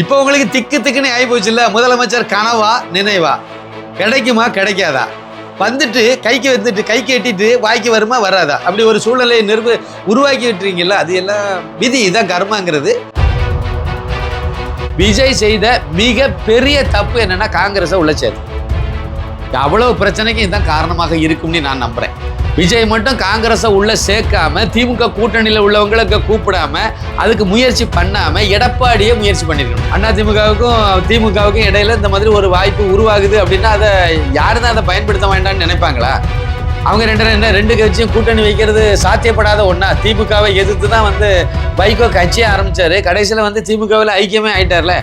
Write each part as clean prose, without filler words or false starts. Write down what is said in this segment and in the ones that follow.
இப்போ உங்களுக்கு திக்கு திக்குன்னு ஆகி போச்சு இல்ல, முதலமைச்சர் கனவா நினைவா, கிடைக்குமா கிடைக்காதா, வந்துட்டு கைக்கு வந்துட்டு கைக்கு எட்டிட்டு வாய்க்கு வருமா வராதா, அப்படி ஒரு சூழ்நிலையை உருவாக்கி விட்டுறீங்கல்ல, அது எல்லாம் விதி, இதான் கர்மாங்கிறது. விஜய் செய்த மிக பெரிய தப்பு என்னன்னா காங்கிரஸை உள்ள சேர்த்து. அவ்வளவு பிரச்சனைக்கு இதுதான் காரணமாக இருக்கும்னு நான் நம்புறேன். விஜய் மட்டும் காங்கிரஸை உள்ள சேர்க்காம, திமுக கூட்டணியில் உள்ளவங்களுக்கு கூப்பிடாம, அதுக்கு முயற்சி பண்ணாம எடப்பாடியே முயற்சி பண்ணிருக்கணும். அதிமுகவுக்கும் திமுகவுக்கும் இடையில இந்த மாதிரி ஒரு வாய்ப்பு உருவாகுது அப்படின்னா அதை யாருதான் அதை பயன்படுத்த வேண்டாம்னு நினைப்பாங்களா? அவங்க ரெண்டு கட்சியும் கூட்டணி வைக்கிறது சாத்தியப்படாத ஒண்ணா. திமுகவை எதிர்த்து தான் வைகோ கட்சியை ஆரம்பிச்சாரு. கடைசியில் திமுகவில் ஐக்கியமே ஆயிட்டார்ல.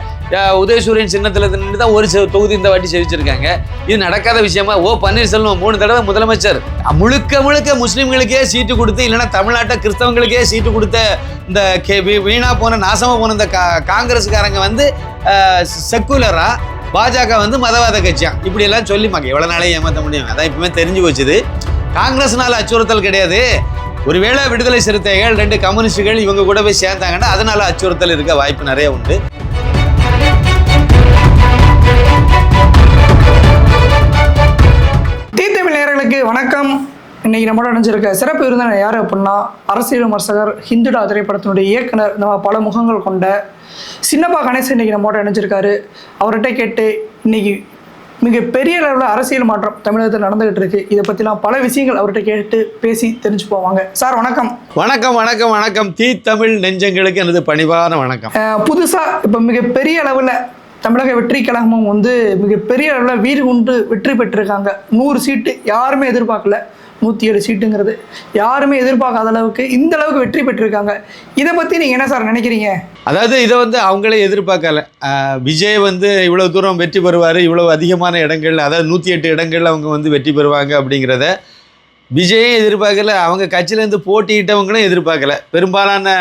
உதயசூரியன் சின்னத்தில் நின்று தான் ஒரு தொகுதி இந்த வாட்டி செவிச்சிருக்காங்க. இது நடக்காத விஷயமா? பன்னீர்செல்வம் 3 தடவை முதலமைச்சர், முழுக்க முழுக்க முஸ்லீம்களுக்கே சீட்டு கொடுத்து, இல்லைன்னா தமிழ்நாட்டை கிறிஸ்தவங்களுக்கே சீட்டு கொடுத்த இந்த வீணா போன நாசமா போன இந்த காங்கிரஸ்காரங்க செக்குலரா, பாஜக மதவாத கட்சியா, இப்படி எல்லாம் சொல்லி எவ்வளவு நாளையும் ஏமாற்ற முடியும்? அதான் இப்பவுமே தெரிஞ்சு போச்சுது. காங்கிரஸ்னால அச்சுறுத்தல் கிடையாது. ஒருவேளை விடுதலை சிறுத்தைகள் 2 கம்யூனிஸ்டுகள் இவங்க கூட போய் சேர்ந்தாங்கன்னா அதனால அச்சுறுத்தல் இருக்க வாய்ப்பு நிறைய உண்டு. தமிழ் நேயர்களுக்கு வணக்கம். இன்னைக்கு நம்மளோட அணிஞ்சிருக்க சிறப்பு விருந்தினர் யாரு அப்படின்னா, அரசியல் விமர்சகர், ஹிந்துடா திரைப்படத்தினுடைய இயக்குனர், நம்ம பல முகங்கள் கொண்ட சின்னப்பா கணேசன் இன்னைக்கு நம்மளோட அணிஞ்சிருக்காரு. அவர்கிட்ட கேட்டு இன்னைக்கு மிக பெரிய அளவில் அரசியல் மாற்றம் தமிழகத்தில் நடந்துகிட்டு இருக்கு. இதை பற்றிலாம் பல விஷயங்கள் அவர்கிட்ட கேட்டு பேசி தெரிஞ்சு போவாங்க. சார் வணக்கம். வணக்கம் வணக்கம் வணக்கம். தமிழ் நெஞ்சங்களுக்கு எனது பணிவான வணக்கம். புதுசாக இப்போ மிகப்பெரிய அளவில் தமிழக வெற்றி கழகமும் மிகப்பெரிய அளவில் வீறு கொண்டு வெற்றி பெற்றிருக்காங்க. 100 சீட்டு யாருமே எதிர்பார்க்கல. 107 சீட்டுங்கிறது யாருமே எதிர்பார்க்காத அளவுக்கு இந்த அளவுக்கு வெற்றி பெற்றிருக்காங்க. இதை பற்றி நீங்கள் என்ன சார் நினைக்கிறீங்க? அதாவது இதை அவங்களே எதிர்பார்க்கல. விஜய் இவ்வளவு தூரம் வெற்றி பெறுவார், இவ்வளவு அதிகமான இடங்கள்ல, அதாவது 108 இடங்கள்ல அவங்க வெற்றி பெறுவாங்க அப்படிங்கிறத விஜயே எதிர்பார்க்கல. அவங்க கட்சியிலேருந்து போட்டியிட்டவங்களும் எதிர்பார்க்கல. பெரும்பாலான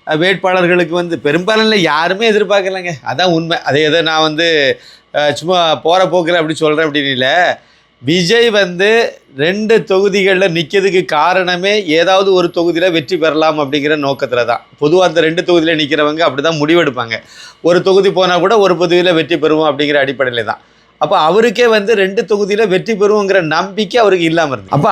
வேட்பாளர்களுக்கு பெரும்பாலான யாருமே எதிர்பார்க்கலைங்க. அதான் உண்மை. அதை எதை நான் சும்மா போகிற போக்கில் அப்படி சொல்கிறேன் அப்படின்னு இல்லை. விஜய் 2 தொகுதிகளில் நிற்கிறதுக்கு காரணமே ஏதாவது ஒரு தொகுதியில் வெற்றி பெறலாம் அப்படிங்கிற நோக்கத்தில் தான். பொதுவாக அந்த 2 தொகுதியில் நிற்கிறவங்க அப்படி தான் முடிவெடுப்பாங்க. ஒரு தொகுதி போனால் கூட ஒரு தொகுதியில் வெற்றி பெறுவோம் அப்படிங்கிற அடிப்படையில் தான். அப்போ அவருக்கே 2 தொகுதியில் வெற்றி பெறுவோங்கிற நம்பிக்கை அவருக்கு இல்லாமல் இருந்தது. அப்போ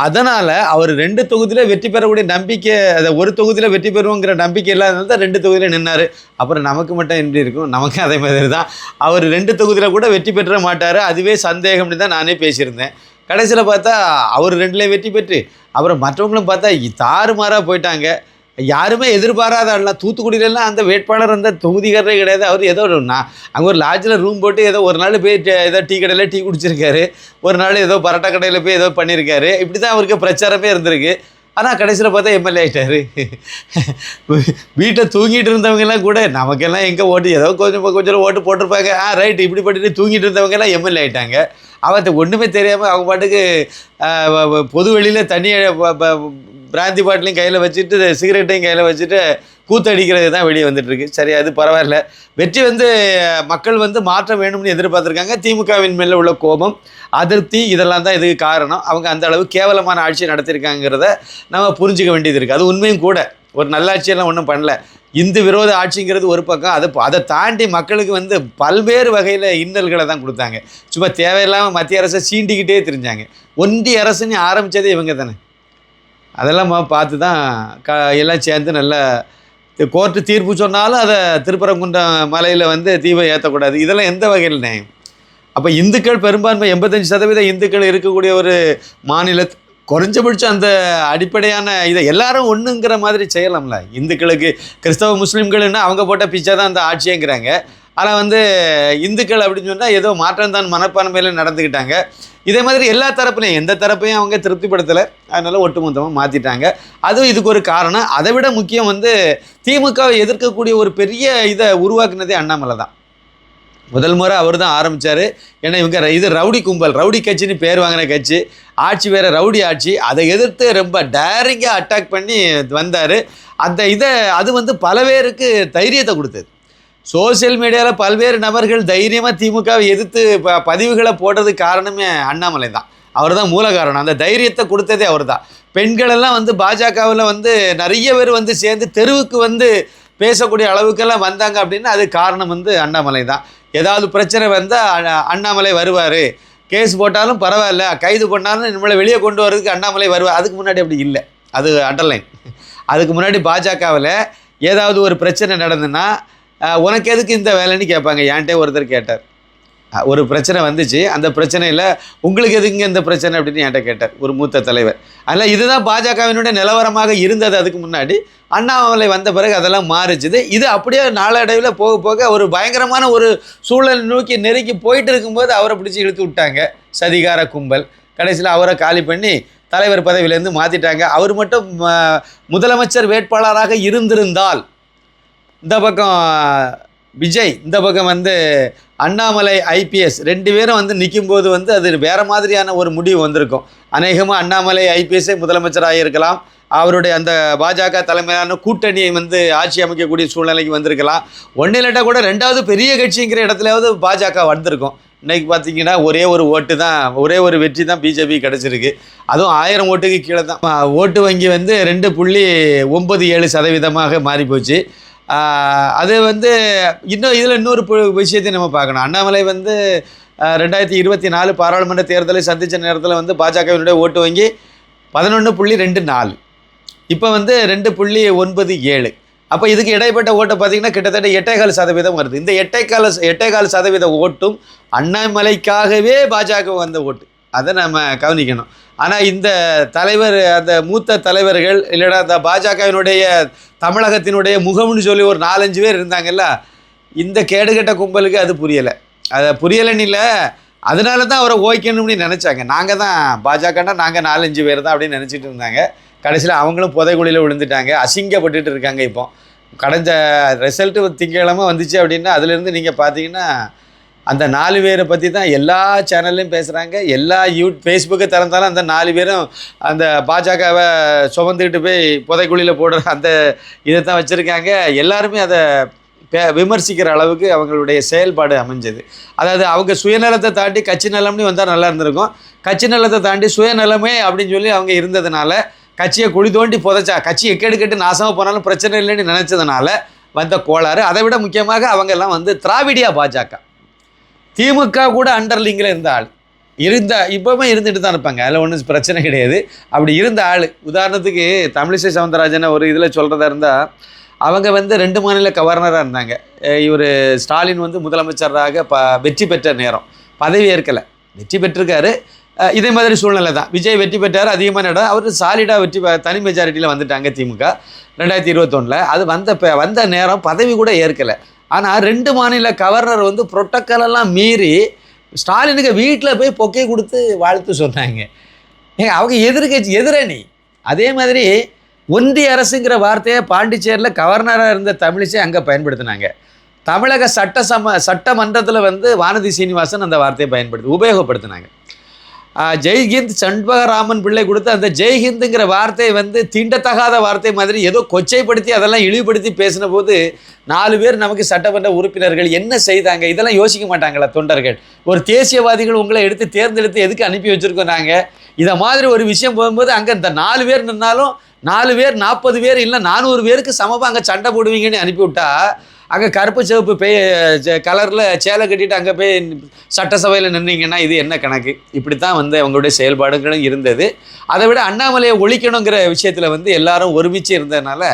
அதனால் அவர் 2 தொகுதியில் வெற்றி பெறக்கூடிய நம்பிக்கை, அதை ஒரு தொகுதியில் வெற்றி பெறுவோங்கிற நம்பிக்கை இல்லாதனால தான் 2 தொகுதியில் நின்னார். அப்புறம் நமக்கு மட்டும் எப்படி இருக்கும்? நமக்கு அதே மாதிரி தான். அவர் 2 தொகுதியில் கூட வெற்றி பெற்ற மாட்டார், அதுவே சந்தேகம்னு தான் நானே பேசியிருந்தேன். கடைசியில் பார்த்தா அவர் 2லேயும் வெற்றி பெற்று, அப்புறம் மற்றவங்களும் பார்த்தா தாறுமாறாக போயிட்டாங்க. யாருமே எதிர்பாராத ஆடலாம். தூத்துக்குடியிலலாம் அந்த வேட்பாளர் தொகுதிக்காரரே கிடையாது. அவர் ஏதோ அங்கே ஒரு லாட்ஜில் ரூம் போட்டு ஏதோ ஒரு நாள் போய் ஏதோ டீ கடையில் டீ குடிச்சிருக்காரு, ஒரு நாள் ஏதோ பரோட்டா கடையில் போய் ஏதோ பண்ணியிருக்காரு. இப்படி தான் அவருக்கு பிரச்சாரமே இருந்திருக்கு. ஆனால் கடைசியில் பார்த்தா எம்எல்ஏ ஆகிட்டார். வீட்டில் தூங்கிட்டு இருந்தவங்கெல்லாம் கூட நமக்கெல்லாம் எங்கே ஓட்டு ஏதோ கொஞ்சம் ஓட்டு போட்டிருப்பாங்க. ரைட்டு இப்படி பண்ணிட்டு தூங்கிட்டு இருந்தவங்கெல்லாம் எம்எல்ஏ ஆகிட்டாங்க. அவன் ஒன்றுமே தெரியாமல் அவங்க பாட்டுக்கு பொது வெளியில் தண்ணியை பிராந்தி பாட்டிலையும் கையில் வச்சுட்டு சிகரெட்டையும் கையில் வச்சுட்டு கூத்தடிக்கிறது தான் வெளியே வந்துட்டுருக்கு. சரி, அது பரவாயில்ல. வெற்றி மக்கள் மாற்றம் வேணும்னு எதிர்பார்த்துருக்காங்க. திமுகவின் மேலே உள்ள கோபம், அதிருப்தி, இதெல்லாம் தான் இதுக்கு காரணம். அவங்க அந்த அளவு கேவலமான ஆட்சியை நடத்தியிருக்காங்கிறத நம்ம புரிஞ்சிக்க வேண்டியது இருக்குது. அது உண்மையும் கூட. ஒரு நல்ல ஆட்சியெல்லாம் ஒன்றும் பண்ணல. இந்து விரோத ஆட்சிங்கிறது ஒரு பக்கம். அதை தாண்டி மக்களுக்கு பல்வேறு வகையில் இன்னல்களை தான் கொடுத்தாங்க. சும்மா தேவையில்லாமல் மத்திய அரசை சீண்டிக்கிட்டே தெரிஞ்சாங்க. ஒன்றிய அரசுன்னு ஆரம்பித்ததே இவங்க தானே. அதெல்லாம் பார்த்து தான் எல்லாம் சேர்ந்து நல்லா கோர்ட்டு தீர்ப்பு சொன்னாலும் அதை திருப்பரங்குன்றம் மலையில் தீவை ஏற்றக்கூடாது. இதெல்லாம் எந்த வகையில் நியாயம்? அப்போ இந்துக்கள் பெரும்பான்மை 85% இந்துக்கள் இருக்கக்கூடிய ஒரு குறைஞ்சபட்சம் அந்த அடிப்படையான இதை எல்லாரும் ஒன்றுங்கிற மாதிரி செய்யலாம்ல. இந்துக்களுக்கு கிறிஸ்தவ முஸ்லீம்கள்னா அவங்க போட்ட பிச்சை தான் அந்த ஆட்சியேங்கிறாங்க. ஆனால் இந்துக்கள் அப்படின்னு சொன்னால் ஏதோ மாற்றம் தான் மனப்பான்மையில் நடந்துக்கிட்டாங்க. இதே மாதிரி எல்லா தரப்புலையும் எந்த தரப்பையும் அவங்க திருப்திப்படுத்தலை. அதனால் ஒட்டுமொத்தமாக மாற்றிட்டாங்க. அதுவும் இதுக்கு ஒரு காரணம். அதை விட முக்கியம் திமுகவை எதிர்க்கக்கூடிய ஒரு பெரிய இதை உருவாக்குனதே அண்ணாமலை தான். முதல் முறை அவர் தான் ஆரம்பித்தார். ஏன்னா இவங்க இது ரவுடி கும்பல், ரவுடி கட்சின்னு பேர் வாங்கின கட்சி, ஆட்சி வேறு ரவுடி ஆட்சி. அதை எதிர்த்து ரொம்ப டேரிங்காக அட்டாக் பண்ணி வந்தார். அது பல பேருக்கு தைரியத்தை கொடுத்தது. சோசியல் மீடியாவில் பல்வேறு நபர்கள் தைரியமாக திமுகவை எதிர்த்து பதிவுகளை போடுறதுக்கு காரணமே அண்ணாமலை தான். அவர் தான் மூல காரணம். அந்த தைரியத்தை கொடுத்ததே அவர் தான். பெண்களெல்லாம் பாஜகவில் நிறைய பேர் சேர்ந்து தெருவுக்கு பேசக்கூடிய அளவுக்கெல்லாம் வந்தாங்க அப்படின்னா அது காரணம் வந்து அண்ணாமலை தான். ஏதாவது பிரச்சனை வந்தால் அண்ணாமலை வருவார், கேஸ் போட்டாலும் பரவாயில்ல, கைது பண்ணாலும் நம்மளை வெளியே கொண்டு வரதுக்கு அண்ணாமலை வருவார். அதுக்கு முன்னாடி அப்படி இல்லை, அது அண்டர்லைன். அதுக்கு முன்னாடி பாஜகவில் ஏதாவது ஒரு பிரச்சனை நடந்துன்னா உனக்கு எதுக்கு இந்த வேலைன்னு கேட்பாங்க. என்கிட்ட ஒருத்தர் கேட்டார், ஒரு பிரச்சனை வந்துச்சு, அந்த பிரச்சனையில் உங்களுக்கு எதுங்க இந்த பிரச்சனை அப்படின்னு என்கிட்ட கேட்டார் ஒரு மூத்த தலைவர். அதில் இதுதான் பாஜகவினுடைய நிலவரமாக இருந்தது. அதுக்கு முன்னாடி அண்ணாமலை வந்த பிறகு அதெல்லாம் மாறிச்சுது. இது அப்படியே நாளடைவில் போக போக ஒரு பயங்கரமான ஒரு சூழல் நோக்கி நெருக்கி போயிட்டு இருக்கும்போது அவரை பிடிச்சி இழுத்து விட்டாங்க சதிகார கும்பல். கடைசியில் அவரை காலி பண்ணி தலைவர் பதவியிலேருந்து மாற்றிட்டாங்க. அவர் மட்டும் முதலமைச்சர் வேட்பாளராக இருந்திருந்தால், இந்த பக்கம் விஜய், இந்த பக்கம் வந்து அண்ணாமலை ஐபிஎஸ், ரெண்டு பேரும் வந்து நிற்கும்போது வந்து அது வேறு மாதிரியான ஒரு முடிவு வந்திருக்கும். அநேகமாக அண்ணாமலை ஐபிஎஸ்ஸே முதலமைச்சராக இருக்கலாம். அவருடைய அந்த பாஜக தலைமையிலான கூட்டணியை வந்து ஆட்சி அமைக்கக்கூடிய சூழ்நிலைக்கு வந்திருக்கலாம். ஒன்றும் இல்லாட்டா கூட ரெண்டாவது பெரிய கட்சிங்கிற இடத்துலையாவது பாஜக வந்திருக்கும். இன்றைக்கி பார்த்தீங்கன்னா ஒரே ஒரு ஓட்டு தான், ஒரே ஒரு வெற்றி தான் பிஜேபி கிடச்சிருக்கு. அதுவும் 1000 ஓட்டுக்கு கீழே தான். ஓட்டு வங்கி வந்து 2.97% மாறிப்போச்சு. அது வந்து இன்னொரு விஷயத்தையும் நம்ம பார்க்கணும். அண்ணாமலை வந்து 2024 பாராளுமன்ற தேர்தலை சந்தித்த நேரத்தில் வந்து பாஜகவினுடைய ஓட்டு வங்கி 11.24, இப்போ வந்து 2.97. அப்போ இதுக்கு இடைப்பட்ட ஓட்டை பார்த்திங்கன்னா கிட்டத்தட்ட 8.25% வருது. இந்த 8.25% ஓட்டும் அண்ணாமலைக்காகவே பாஜக வந்த ஓட்டு, அதை நம்ம கவனிக்கணும். ஆனால் இந்த தலைவர், அந்த மூத்த தலைவர்கள் இல்லைனா அந்த பாஜகவினுடைய தமிழகத்தினுடைய முகம்னு சொல்லி ஒரு 4-5 பேர் இருந்தாங்கல்ல, இந்த கேடுகட்ட கும்பலுக்கு அது புரியலை. அதை புரியலைன்னு இல்லை, அதனால தான் அவரை ஓய்க்கணும்னு நினச்சாங்க. நாங்கள் தான் பாஜகன்னா நாங்கள் 4-5 பேர் தான் அப்படின்னு நினச்சிட்டு இருந்தாங்க. கடைசியில் அவங்களும் புதைக்குழியில் விழுந்துட்டாங்க, அசிங்கப்பட்டுட்டு இருக்காங்க. இப்போ கடந்த ரிசல்ட்டு திங்கக்கிழமை வந்துச்சு அப்படின்னா அதுலேருந்து நீங்கள் பார்த்தீங்கன்னா அந்த 4 பேரை பற்றி தான் எல்லா சேனல்லையும் பேசுகிறாங்க. எல்லா ஃபேஸ்புக்கை திறந்தாலும் அந்த 4 பேரும் அந்த பாஜகவை சுமந்துக்கிட்டு போய் புதைக்குழியில் போடுற அந்த இதை தான் வச்சுருக்காங்க. எல்லாருமே அதை விமர்சிக்கிற அளவுக்கு அவங்களுடைய செயல்பாடு அமைஞ்சது. அதாவது அவங்க சுயநலத்தை தாண்டி கட்சி நலம்னு வந்தால் நல்லா இருந்திருக்கும். கட்சி நலத்தை தாண்டி சுயநலமே அப்படின்னு சொல்லி அவங்க இருந்ததுனால கட்சியை குழி தோண்டி புதைச்சா, கட்சி எக்கெடுக்கட்டு நாசமாக போனாலும் பிரச்சனை இல்லைன்னு நினச்சதுனால வந்த கோளாறு. அதை விட முக்கியமாக அவங்க எல்லாம் வந்து திராவிடியா பாஜக, திமுக கூட அண்டர்லிங்கில் இருந்த ஆள் இப்போவுமே இருந்துட்டு தான் இருப்பாங்க. அதில் ஒன்றும் பிரச்சனை கிடையாது. அப்படி இருந்த ஆள், உதாரணத்துக்கு தமிழிசை சவுந்தரராஜனை ஒரு இதில் சொல்கிறதா இருந்தால், அவங்க வந்து 2 மாநில கவர்னராக இருந்தாங்க. இவர் ஸ்டாலின் வந்து முதலமைச்சராக வெற்றி பெற்ற நேரம் பதவி ஏற்கலை, வெற்றி பெற்றிருக்காரு. இதே மாதிரி சூழ்நிலை தான். விஜய் வெற்றி பெற்றார், அதிகமான இடம், அவர் சாலிடாக தனி மெஜாரிட்டியில் வந்துட்டாங்க திமுக 2021. அது வந்த நேரம் பதவி கூட ஏற்கலை. ஆனால் 2 மாநில கவர்னர் வந்து புரோட்டோக்காலெல்லாம் மீறி ஸ்டாலினுக்கு வீட்டில் போய் பொக்கை கொடுத்து வாழ்த்து சொன்னாங்க. அவங்க எதிரணி. அதே மாதிரி ஒன்றிய அரசுங்கிற வார்த்தையை பாண்டிச்சேரியில் கவர்னராக இருந்த தமிழிசை அங்கே பயன்படுத்தினாங்க. தமிழக சட்டமன்றத்தில் வந்து வானதி சீனிவாசன் அந்த வார்த்தையை உபயோகப்படுத்தினாங்க. ஜெய்ஹிந்த் சண்பகராமன் பிள்ளை கொடுத்த அந்த ஜெய்ஹிந்துங்கிற வார்த்தையை வந்து தீண்டத்தகாத வார்த்தை மாதிரி ஏதோ கொச்சைப்படுத்தி அதெல்லாம் இழிவுபடுத்தி பேசின போது 4 பேர் நமக்கு சட்டமன்ற உறுப்பினர்கள் என்ன செய்தாங்க? இதெல்லாம் யோசிக்க மாட்டாங்களா தொண்டர்கள்? ஒரு தேசியவாதிகள் உங்களை தேர்ந்தெடுத்து எதுக்கு அனுப்பி வச்சுருக்கோம் நாங்கள்? இதை மாதிரி ஒரு விஷயம் போகும்போது அங்கே இந்த 4 பேர் நின்னாலும் 4 பேர் 40 பேர் இல்லை 400 பேருக்கு சமமாக அங்கே சண்டை போடுவீங்கன்னு அனுப்பிவிட்டா, அங்கே கருப்பு சிவப்பு கலரில் சேலை கட்டிட்டு அங்கே போய் சட்டசபையில் நின்றீங்கன்னா இது என்ன கணக்கு? இப்படி தான் வந்து அவங்களுடைய செயல்பாடுகளும் இருந்தது. அதை விட அண்ணாமலையை ஒழிக்கணுங்கிற விஷயத்தில் வந்து எல்லாரும் ஒருமிச்சு இருந்ததுனால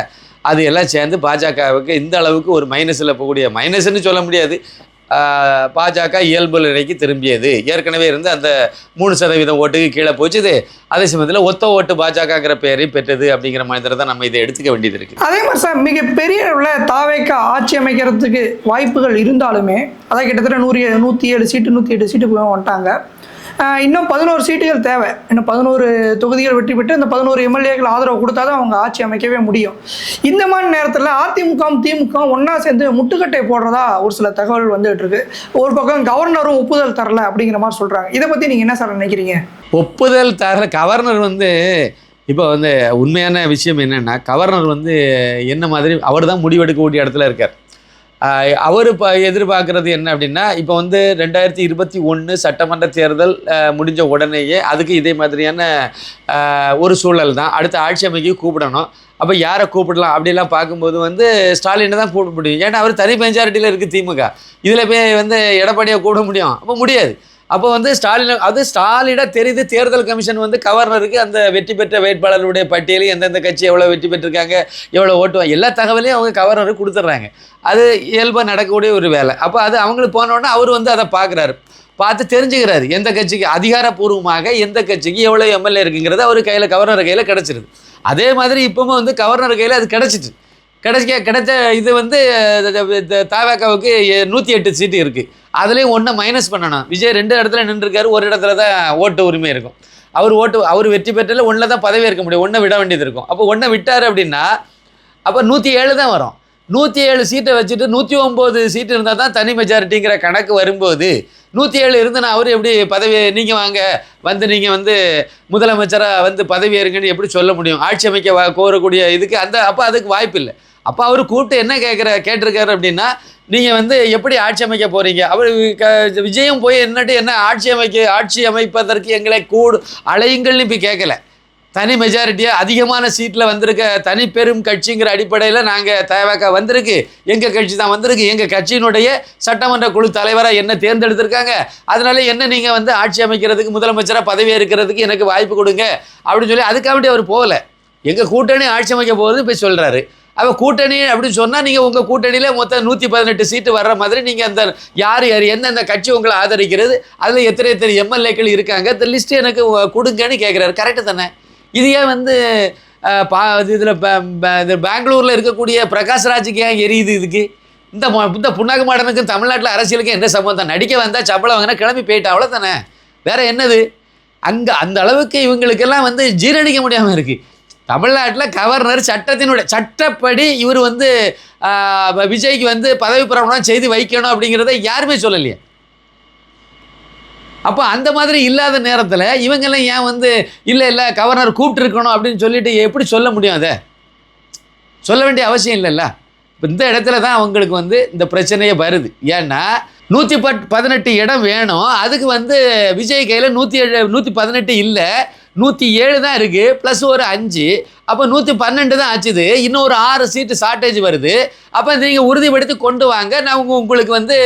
அது எல்லாம் சேர்ந்து பாஜகவுக்கு இந்த அளவுக்கு ஒரு மைனஸில் போகக்கூடிய, மைனஸ்ன்னு சொல்ல முடியாது, பாஜக இயல்பு நிலைக்கு திரும்பியது. ஏற்கனவே இருந்து அந்த 3% ஓட்டுக்கு கீழே போச்சுது. அதே சமயத்தில் ஒத்த ஓட்டு பாஜகங்கிற பெயரை பெற்றது அப்படிங்கிற மாதிரி தான் நம்ம இதை எடுத்துக்க வேண்டியது இருக்குது. அதே மாதிரி சார், மிகப்பெரிய அளவில் தாவேக்கா ஆட்சி அமைக்கிறதுக்கு வாய்ப்புகள் இருந்தாலுமே, அதான் கிட்டத்தட்ட 107 சீட்டு வந்துட்டாங்க. இன்னும் 11 சீட்டுகள் தேவை. இன்னும் 11 தொகுதிகள் வெற்றி பெற்று இந்த 11 எம்எல்ஏக்கள் ஆதரவு கொடுத்தா தான் அவங்க ஆட்சி அமைக்கவே முடியும். இந்த மாதிரி நேரத்தில் அதிமுகவும் திமுகவும் ஒன்றா சேர்ந்து முட்டுக்கட்டை போடுறதா ஒரு சில தகவல் வந்துகிட்டு இருக்கு. ஒரு பக்கம் கவர்னரும் ஒப்புதல் தரல அப்படிங்கிற மாதிரி சொல்கிறாங்க. இதை பற்றி நீங்கள் என்ன சார் நினைக்கிறீங்க? ஒப்புதல் தர கவர்னர் வந்து இப்போ வந்து உண்மையான விஷயம் என்னென்னா, கவர்னர் வந்து என்ன மாதிரி அவர் தான் முடிவெடுக்கக்கூடிய இடத்துல இருக்கார். அவர் எதிர்பார்க்குறது என்ன அப்படின்னா, இப்போ வந்து 2021 சட்டமன்ற தேர்தல் முடிஞ்ச உடனேயே அதுக்கு இதே மாதிரியான ஒரு சூழல் தான். அடுத்த ஆட்சி அமைக்க கூப்பிடணும். அப்போ யாரை கூப்பிடலாம் அப்படிலாம் பார்க்கும்போது வந்து ஸ்டாலினை தான் கூப்பிட முடியும். ஏன்னா அவர் தனி மெஜாரிட்டியில் இருக்குது திமுக. இதில் போய் வந்து எடப்பாடியை கூப்பிட முடியும்? அப்போ முடியாது. அப்போ வந்து ஸ்டாலினை தெரியுது. தேர்தல் கமிஷன் வந்து கவர்னருக்கு அந்த வெற்றி பெற்ற வேட்பாளர்களுடைய பட்டியலையும் எந்தெந்த கட்சி எவ்வளோ வெற்றி பெற்றிருக்காங்க, எவ்வளோ ஓட்டு, எல்லா தகவலையும் அவங்க கவர்னருக்கு கொடுத்துட்றாங்க. அது இயல்பாக நடக்கக்கூடிய ஒரு வேலை. அப்போ அது அவங்களுக்கு போனோடனே அவர் வந்து அதை பார்த்து தெரிஞ்சுக்கிறாரு எந்த கட்சிக்கு அதிகாரப்பூர்வமாக எந்த கட்சிக்கு எவ்வளோ எம்எல்ஏ இருக்குங்கிறது அவர் கையில் கவர்னர் கையில் கிடச்சிருது. அதே மாதிரி இப்போவும் வந்து கவர்னர் கையில் அது கிடச்சிட்டு கிடைச்ச இது வந்து தவேகாவுக்கு 108 சீட்டு இருக்குது. அதுலேயும் ஒன்றை மைனஸ் பண்ணணும். விஜய் 2 இடத்துல நின்றுருக்காரு, ஒரு இடத்துல தான் ஓட்டு உரிமை இருக்கும். அவர் வெற்றி பெற்றதில் ஒன்றில் தான் பதவி இருக்க முடியும், ஒன்றை விட வேண்டியது இருக்கும். அப்போ ஒன்றை விட்டார் அப்படின்னா அப்போ 107 தான் வரும். 107 சீட்டை வச்சுட்டு 109 சீட்டு இருந்தால் தான் தனி மெஜாரிட்டிங்கிற கணக்கு வரும்போது 107 இருந்துன்னா அவர் எப்படி பதவி நீங்கள் வாங்க வந்து நீங்கள் வந்து முதலமைச்சராக வந்து பதவி ஏறுங்கன்னு எப்படி சொல்ல முடியும்? ஆட்சி அமைக்க கோரக்கூடிய இதுக்கு அப்போ அதுக்கு வாய்ப்பு இல்லை. அப்போ அவர் கூப்பிட்டு என்ன கேட்டிருக்காரு அப்படின்னா, நீங்கள் வந்து எப்படி ஆட்சி அமைக்க போகிறீங்க? அவர் விஜயம் போய் என்ன ஆட்சி அமைப்பதற்கு எங்களை அலையுங்கள்னு இப்போ கேட்கல. தனி மெஜாரிட்டியாக அதிகமான சீட்டில் வந்திருக்க தனி பெரும் கட்சிங்கிற அடிப்படையில் நாங்கள் தவேகா வந்திருக்கு, எங்கள் கட்சி தான் வந்திருக்கு, எங்கள் கட்சியினுடைய சட்டமன்ற குழு தலைவராக என்ன தேர்ந்தெடுத்திருக்காங்க, அதனால என்ன நீங்கள் வந்து ஆட்சி அமைக்கிறதுக்கு முதலமைச்சராக பதவி ஏற்கிறதுக்கு எனக்கு வாய்ப்பு கொடுங்க அப்படின்னு சொல்லி அதுக்காக அவர் போகலை. எங்கள் கூட்டணி ஆட்சி அமைக்க போகுது போய் சொல்கிறாரு. அப்போ கூட்டணி அப்படின்னு சொன்னால் நீங்கள் உங்கள் கூட்டணியில் மொத்தம் 118 சீட்டு வர்ற மாதிரி நீங்கள் அந்த யார் எந்தெந்த கட்சி உங்களை ஆதரிக்கிறது, அதில் எத்தனை எம்எல்ஏக்கள் இருக்காங்க, இந்த லிஸ்ட்டு எனக்கு கொடுங்கன்னு கேட்குறாரு. கரெக்டு தானே? இது ஏன் வந்து இதில் பெங்களூரில் இருக்கக்கூடிய பிரகாஷ்ராஜுக்கு ஏன் எரியுது? இதுக்கு இந்த புண்ணாக்கு மாடனுக்கு தமிழ்நாட்டில் அரசியலுக்கு என்ன சம்பந்தம்? நடிக்க வந்தால் சம்பளம் வாங்கினா கிளம்பி போயிட்டா, அவ்வளோதானே, வேற என்னது? அங்கே அந்த அளவுக்கு இவங்களுக்கெல்லாம் வந்து ஜீரணிக்க முடியாமல் இருக்குது. தமிழ்நாட்டில் கவர்னர் சட்டப்படி இவர் வந்து விஜய்க்கு வந்து பதவி பிரமாணம் செய்து வைக்கணும் அப்படிங்கிறத யாருமே சொல்லலையே. அப்போ அந்த மாதிரி இல்லாத நேரத்தில் இவங்கெல்லாம் ஏன் வந்து இல்லை கவர்னர் கூப்பிட்டுருக்கணும் அப்படின்னு சொல்லிட்டு எப்படி சொல்ல முடியும்? அதை சொல்ல வேண்டிய அவசியம் இல்லைல்ல. இப்போ இந்த இடத்துல தான் அவங்களுக்கு வந்து இந்த பிரச்சனையே வருது. ஏன்னா 118 இடம் வேணும், அதுக்கு வந்து விஜய் கையில் 118 இல்லை, 107 தான் இருக்குது, ப்ளஸ் ஒரு 5, அப்போ 112 தான் ஆச்சுது. இன்னும் ஒரு 6 சீட்டு ஷார்ட்டேஜ் வருது. அப்போ நீங்கள் உறுதிப்படுத்தி கொண்டு வாங்க, நான் உங்களுக்கு வந்து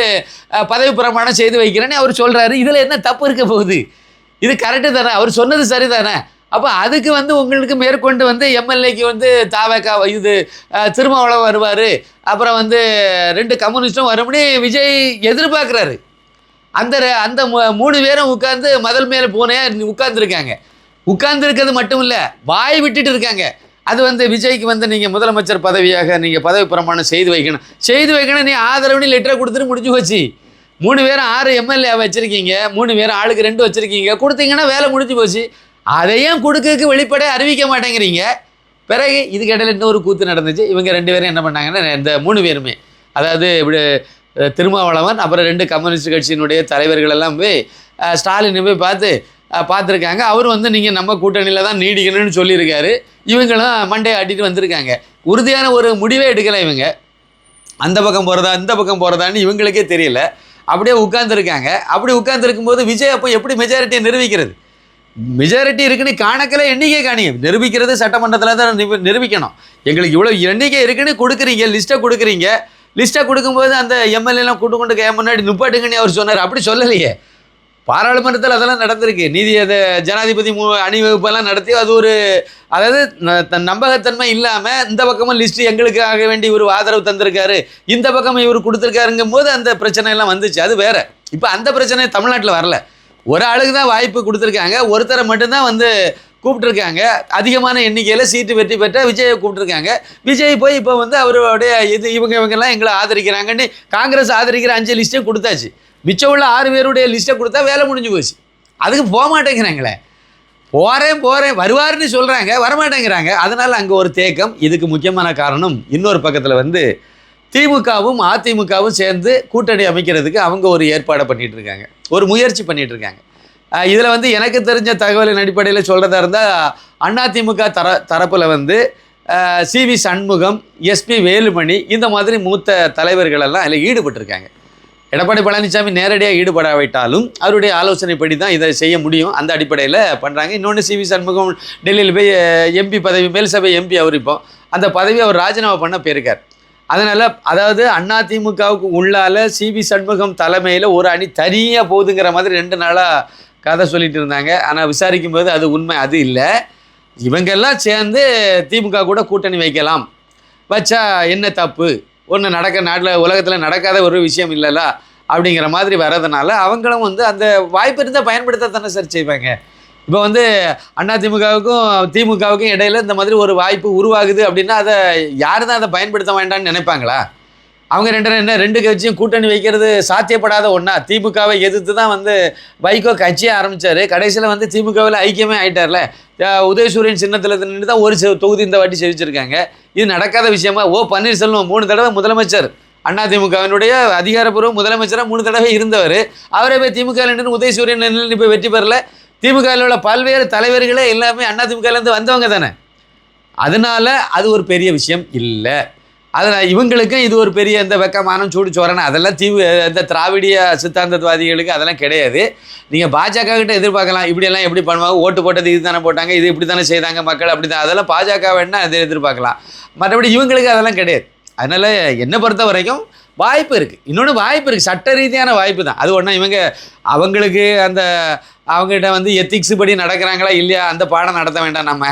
பதவி பிரமாணம் செய்து வைக்கிறேன்னு அவர் சொல்கிறாரு. இதில் என்ன தப்பு இருக்க போகுது? இது கரெக்டு தானே, அவர் சொன்னது சரி தானே. அப்போ அதுக்கு வந்து உங்களுக்கு மேற்கொண்டு வந்து எம்எல்ஏக்கு வந்து தவேகா இது திருமாவளவன் வருவார், அப்புறம் வந்து 2 கம்யூனிஸ்ட்டும் வரும்னு விஜய் எதிர்பார்க்குறாரு. அந்த 3 பேரும் உட்காந்து மதல் மேலே போனே உட்கார்ந்துருக்காங்க. உட்கார்ந்துருக்கிறது மட்டும் இல்லை, வாய் விட்டுட்டு இருக்காங்க. அது வந்து விஜய்க்கு வந்து நீங்கள் முதலமைச்சர் பதவியாக நீங்கள் பதவி பிரமாணம் செய்து வைக்கணும், நீ ஆதரவுன்னு லெட்டரை கொடுத்துட்டு முடிஞ்சு போச்சு. 3 பேரும் 6 எம்எல்ஏ வச்சுருக்கீங்க, 3 பேரும் ஆளுக்கு 2 வச்சுருக்கீங்க, கொடுத்தீங்கன்னா வேலை முடிஞ்சு போச்சு. அதையும் கொடுக்கறதுக்கு வெளிப்படையாக அறிவிக்க மாட்டேங்கிறீங்க. பிறகு இதுக்கு இடையில இன்னொரு கூத்து நடந்துச்சு. இவங்க 2 பேரும் என்ன பண்ணாங்கன்னா, இந்த 3 பேருமே, அதாவது இப்படி திருமாவளவன் அப்புறம் 2 கம்யூனிஸ்ட் கட்சியினுடைய தலைவர்கள் எல்லாம் போய் ஸ்டாலினை போய் பார்த்துருக்காங்க. அவர் வந்து நீங்கள் நம்ம கூட்டணியில் தான் நீடிக்கணும்னு சொல்லியிருக்காரு. இவங்களும் மண்டையை ஆட்டிட்டு வந்திருக்காங்க. உறுதியான ஒரு முடிவே எடுக்கலை இவங்க. அந்த பக்கம் போகிறதா இந்த பக்கம் போகிறதான்னு இவங்களுக்கே தெரியல. அப்படியே உட்கார்ந்துருக்காங்க. அப்படி உட்கார்ந்துருக்கும்போது விஜய் அப்போ எப்படி மெஜாரிட்டியை நிரூபிக்கிறது? மெஜாரிட்டி இருக்குன்னு காணக்கில் எண்ணிக்கை காணிங்க நிரூபிக்கிறது சட்டமன்றத்தில் தான் நிரூபிக்கணும். எங்களுக்கு இவ்வளோ எண்ணிக்கை இருக்குன்னு கொடுக்குறீங்க, லிஸ்ட்டை கொடுக்கும்போது அந்த எம்எல்ஏலாம் கூட்டு முன்னாடி நுப்பாட்டுங்கன்னு அவர் சொன்னார். அப்படி சொல்லலையே. பாராளுமன்றத்தில் அதெல்லாம் நடந்திருக்கு. ஜனாதிபதி அணிவகுப்பெல்லாம் நடத்தி அது ஒரு அதாவது நம்பகத்தன்மை இல்லாமல் இந்த பக்கமும் லிஸ்ட்டு எங்களுக்காக வேண்டி இவர் ஆதரவு தந்திருக்காரு, இந்த பக்கம் இவர் கொடுத்துருக்காருங்கும் போது அந்த பிரச்சனை எல்லாம் வந்துச்சு. அது வேற. இப்போ அந்த பிரச்சனை தமிழ்நாட்டில் வரல. ஒரு ஆளுக்கு தான் வாய்ப்பு கொடுத்துருக்காங்க, ஒருத்தரை மட்டும்தான் வந்து கூப்பிட்டுருக்காங்க. அதிகமான எண்ணிக்கையில் சீட்டு வெற்றி பெற்ற விஜயை கூப்பிட்டுருக்காங்க. விஜய் போய் இப்போ வந்து அவருடைய இவங்கெல்லாம் எங்களை ஆதரிக்கிறாங்கன்னு காங்கிரஸ் ஆதரிக்கிற 5 லிஸ்ட்டையும் கொடுத்தாச்சு. மிச்சம் உள்ள 6 பேருடைய லிஸ்ட்டை கொடுத்தா வேலை முடிஞ்சு போச்சு. அதுக்கு போக மாட்டேங்கிறாங்களே. போகிறேன் வருவாருன்னு சொல்கிறாங்க, வரமாட்டேங்கிறாங்க. அதனால் அங்கே ஒரு தேக்கம். இதுக்கு முக்கியமான காரணம் இன்னொரு பக்கத்தில் வந்து திமுகவும் அதிமுகவும் சேர்ந்து கூட்டணி அமைக்கிறதுக்கு அவங்க ஒரு ஏற்பாடை பண்ணிகிட்டு இருக்காங்க, ஒரு முயற்சி பண்ணிகிட்டு இருக்காங்க. இதில் வந்து எனக்கு தெரிஞ்ச தகவலின் அடிப்படையில் சொல்கிறதா இருந்தால் அதிமுக தரப்பில் வந்து சிவி சண்முகம், எஸ்பி வேலுமணி இந்த மாதிரி மூத்த தலைவர்களெல்லாம் அதில் ஈடுபட்டிருக்காங்க. எடப்பாடி பழனிசாமி நேரடியாக ஈடுபடாவிட்டாலும் அவருடைய ஆலோசனைப்படி தான் இதை செய்ய முடியும். அந்த அடிப்படையில் பண்ணுறாங்க. இன்னொன்று சிவி சண்முகம் டெல்லியில் போய் எம்பி பதவி, மேல்சபை எம்பி அவர் இப்போ அந்த பதவியை அவர் ராஜினாமா பண்ண போயிருக்கார். அதனால் அதாவது அதிமுகவுக்கு உள்ளால சிவி சண்முகம் தலைமையில் ஒரு அணி தனியாக போகுதுங்கிற மாதிரி 2 நாளாக கதை சொல்லிட்டு இருந்தாங்க. ஆனால் விசாரிக்கும் போது அது உண்மை அது இல்லை. இவங்கெல்லாம் சேர்ந்து திமுக கூட கூட்டணி வைக்கலாம், வச்சா என்ன தப்பு, ஒன்று நாட்டில் உலகத்தில் நடக்காத ஒரு விஷயம் இல்லைல்ல அப்படிங்கிற மாதிரி வர்றதுனால அவங்களும் வந்து அந்த வாய்ப்பு இருந்தால் பயன்படுத்த தானே சார் செய்வாங்க. இப்போ வந்து அதிமுகவுக்கும் திமுகவுக்கும் இடையில இந்த மாதிரி ஒரு வாய்ப்பு உருவாகுது அப்படின்னா அதை யார் தான் அதை பயன்படுத்த வேண்டாம்னு நினைப்பாங்களா? அவங்க ரெண்டு கட்சியும் கூட்டணி வைக்கிறது சாத்தியப்படாத ஒன்றா. திமுகவை எதிர்த்து தான் வந்து வைகோ கட்சியை ஆரம்பித்தார். கடைசியில் வந்து திமுகவில் ஐக்கியமே ஆகிட்டார்ல. உதயசூரியன் சின்னத்தில் நின்று தான் ஒரு தொகுதி இந்த வாட்டி செவிச்சிருக்காங்க. இது நடக்காத விஷயமா? பன்னீர்செல்வம் 3 தடவை முதலமைச்சர், அதிமுகவினுடைய அதிகாரப்பூர்வ முதலமைச்சராக 3 தடவை இருந்தவர். அவரே போய் திமுக நின்று உதயசூரியன் நின்று இப்போ வெற்றி பெறல. திமுகவில் உள்ள பல்வேறு தலைவர்களே எல்லாமே அதிமுகலேருந்து வந்தவங்க தானே. அதனால அது ஒரு பெரிய விஷயம் இல்லை. அதனால் இவங்களுக்கும் இது ஒரு பெரிய இந்த வெக்கமானம் சூடு சோறனை அதெல்லாம் இந்த திராவிடிய சித்தாந்தவாதிகளுக்கு அதெல்லாம் கிடையாது. நீங்கள் பாஜக கிட்ட எதிர்பார்க்கலாம், இப்படியெல்லாம் எப்படி பண்ணுவாங்க, ஓட்டு போட்டது இது தானே போட்டாங்க, இது இப்படி தானே செய்தாங்க மக்கள், அப்படி தான், அதெல்லாம் பாஜக வேணால் அதை எதிர்பார்க்கலாம். மற்றபடி இவங்களுக்கு அதெல்லாம் கிடையாது. அதனால் என்னை பொறுத்த வரைக்கும் வாய்ப்பு இருக்குது. இன்னொன்று வாய்ப்பு இருக்குது, சட்ட ரீதியான வாய்ப்பு தான். அது ஒன்றா அவங்களுக்கு அவங்ககிட்ட வந்து எத்திக்ஸ் படி நடக்கிறாங்களா இல்லையா அந்த பாடம் நடத்த வேண்டாம். நம்ம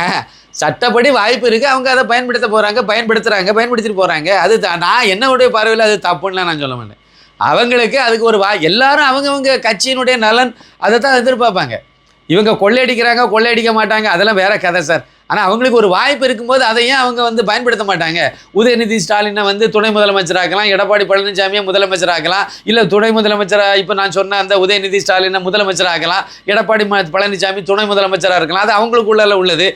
சட்டப்படி வாய்ப்பு இருக்குது, அவங்க அதை பயன்படுத்த போகிறாங்க, பயன்படுத்திட்டு போகிறாங்க. அது நான் என்னுடைய பார்வையில் அது தப்புன்னு நான் சொல்ல மாட்டேன். அவங்களுக்கு அதுக்கு ஒரு எல்லாரும் அவங்கவுங்க கட்சியினுடைய நலன் அதை தான் எதிர்பார்ப்பாங்க. இவங்க கொள்ளையடிக்க மாட்டாங்க, அதெல்லாம் வேற கதை சார். ஆனால் அவங்களுக்கு ஒரு வாய்ப்பு இருக்கும்போது அதையும் அவங்க வந்து பயன்படுத்த மாட்டாங்க. உதயநிதி ஸ்டாலினை வந்து துணை முதலமைச்சராக்கலாம், எடப்பாடி பழனிசாமியை முதலமைச்சராக்கலாம், இல்லை துணை முதலமைச்சராக இப்போ நான் சொன்ன அந்த உதயநிதி ஸ்டாலினை முதலமைச்சராக்கலாம், எடப்பாடி பழனிசாமி துணை முதலமைச்சராக இருக்கலாம். அது அவங்களுக்குள்ள உள்ளது.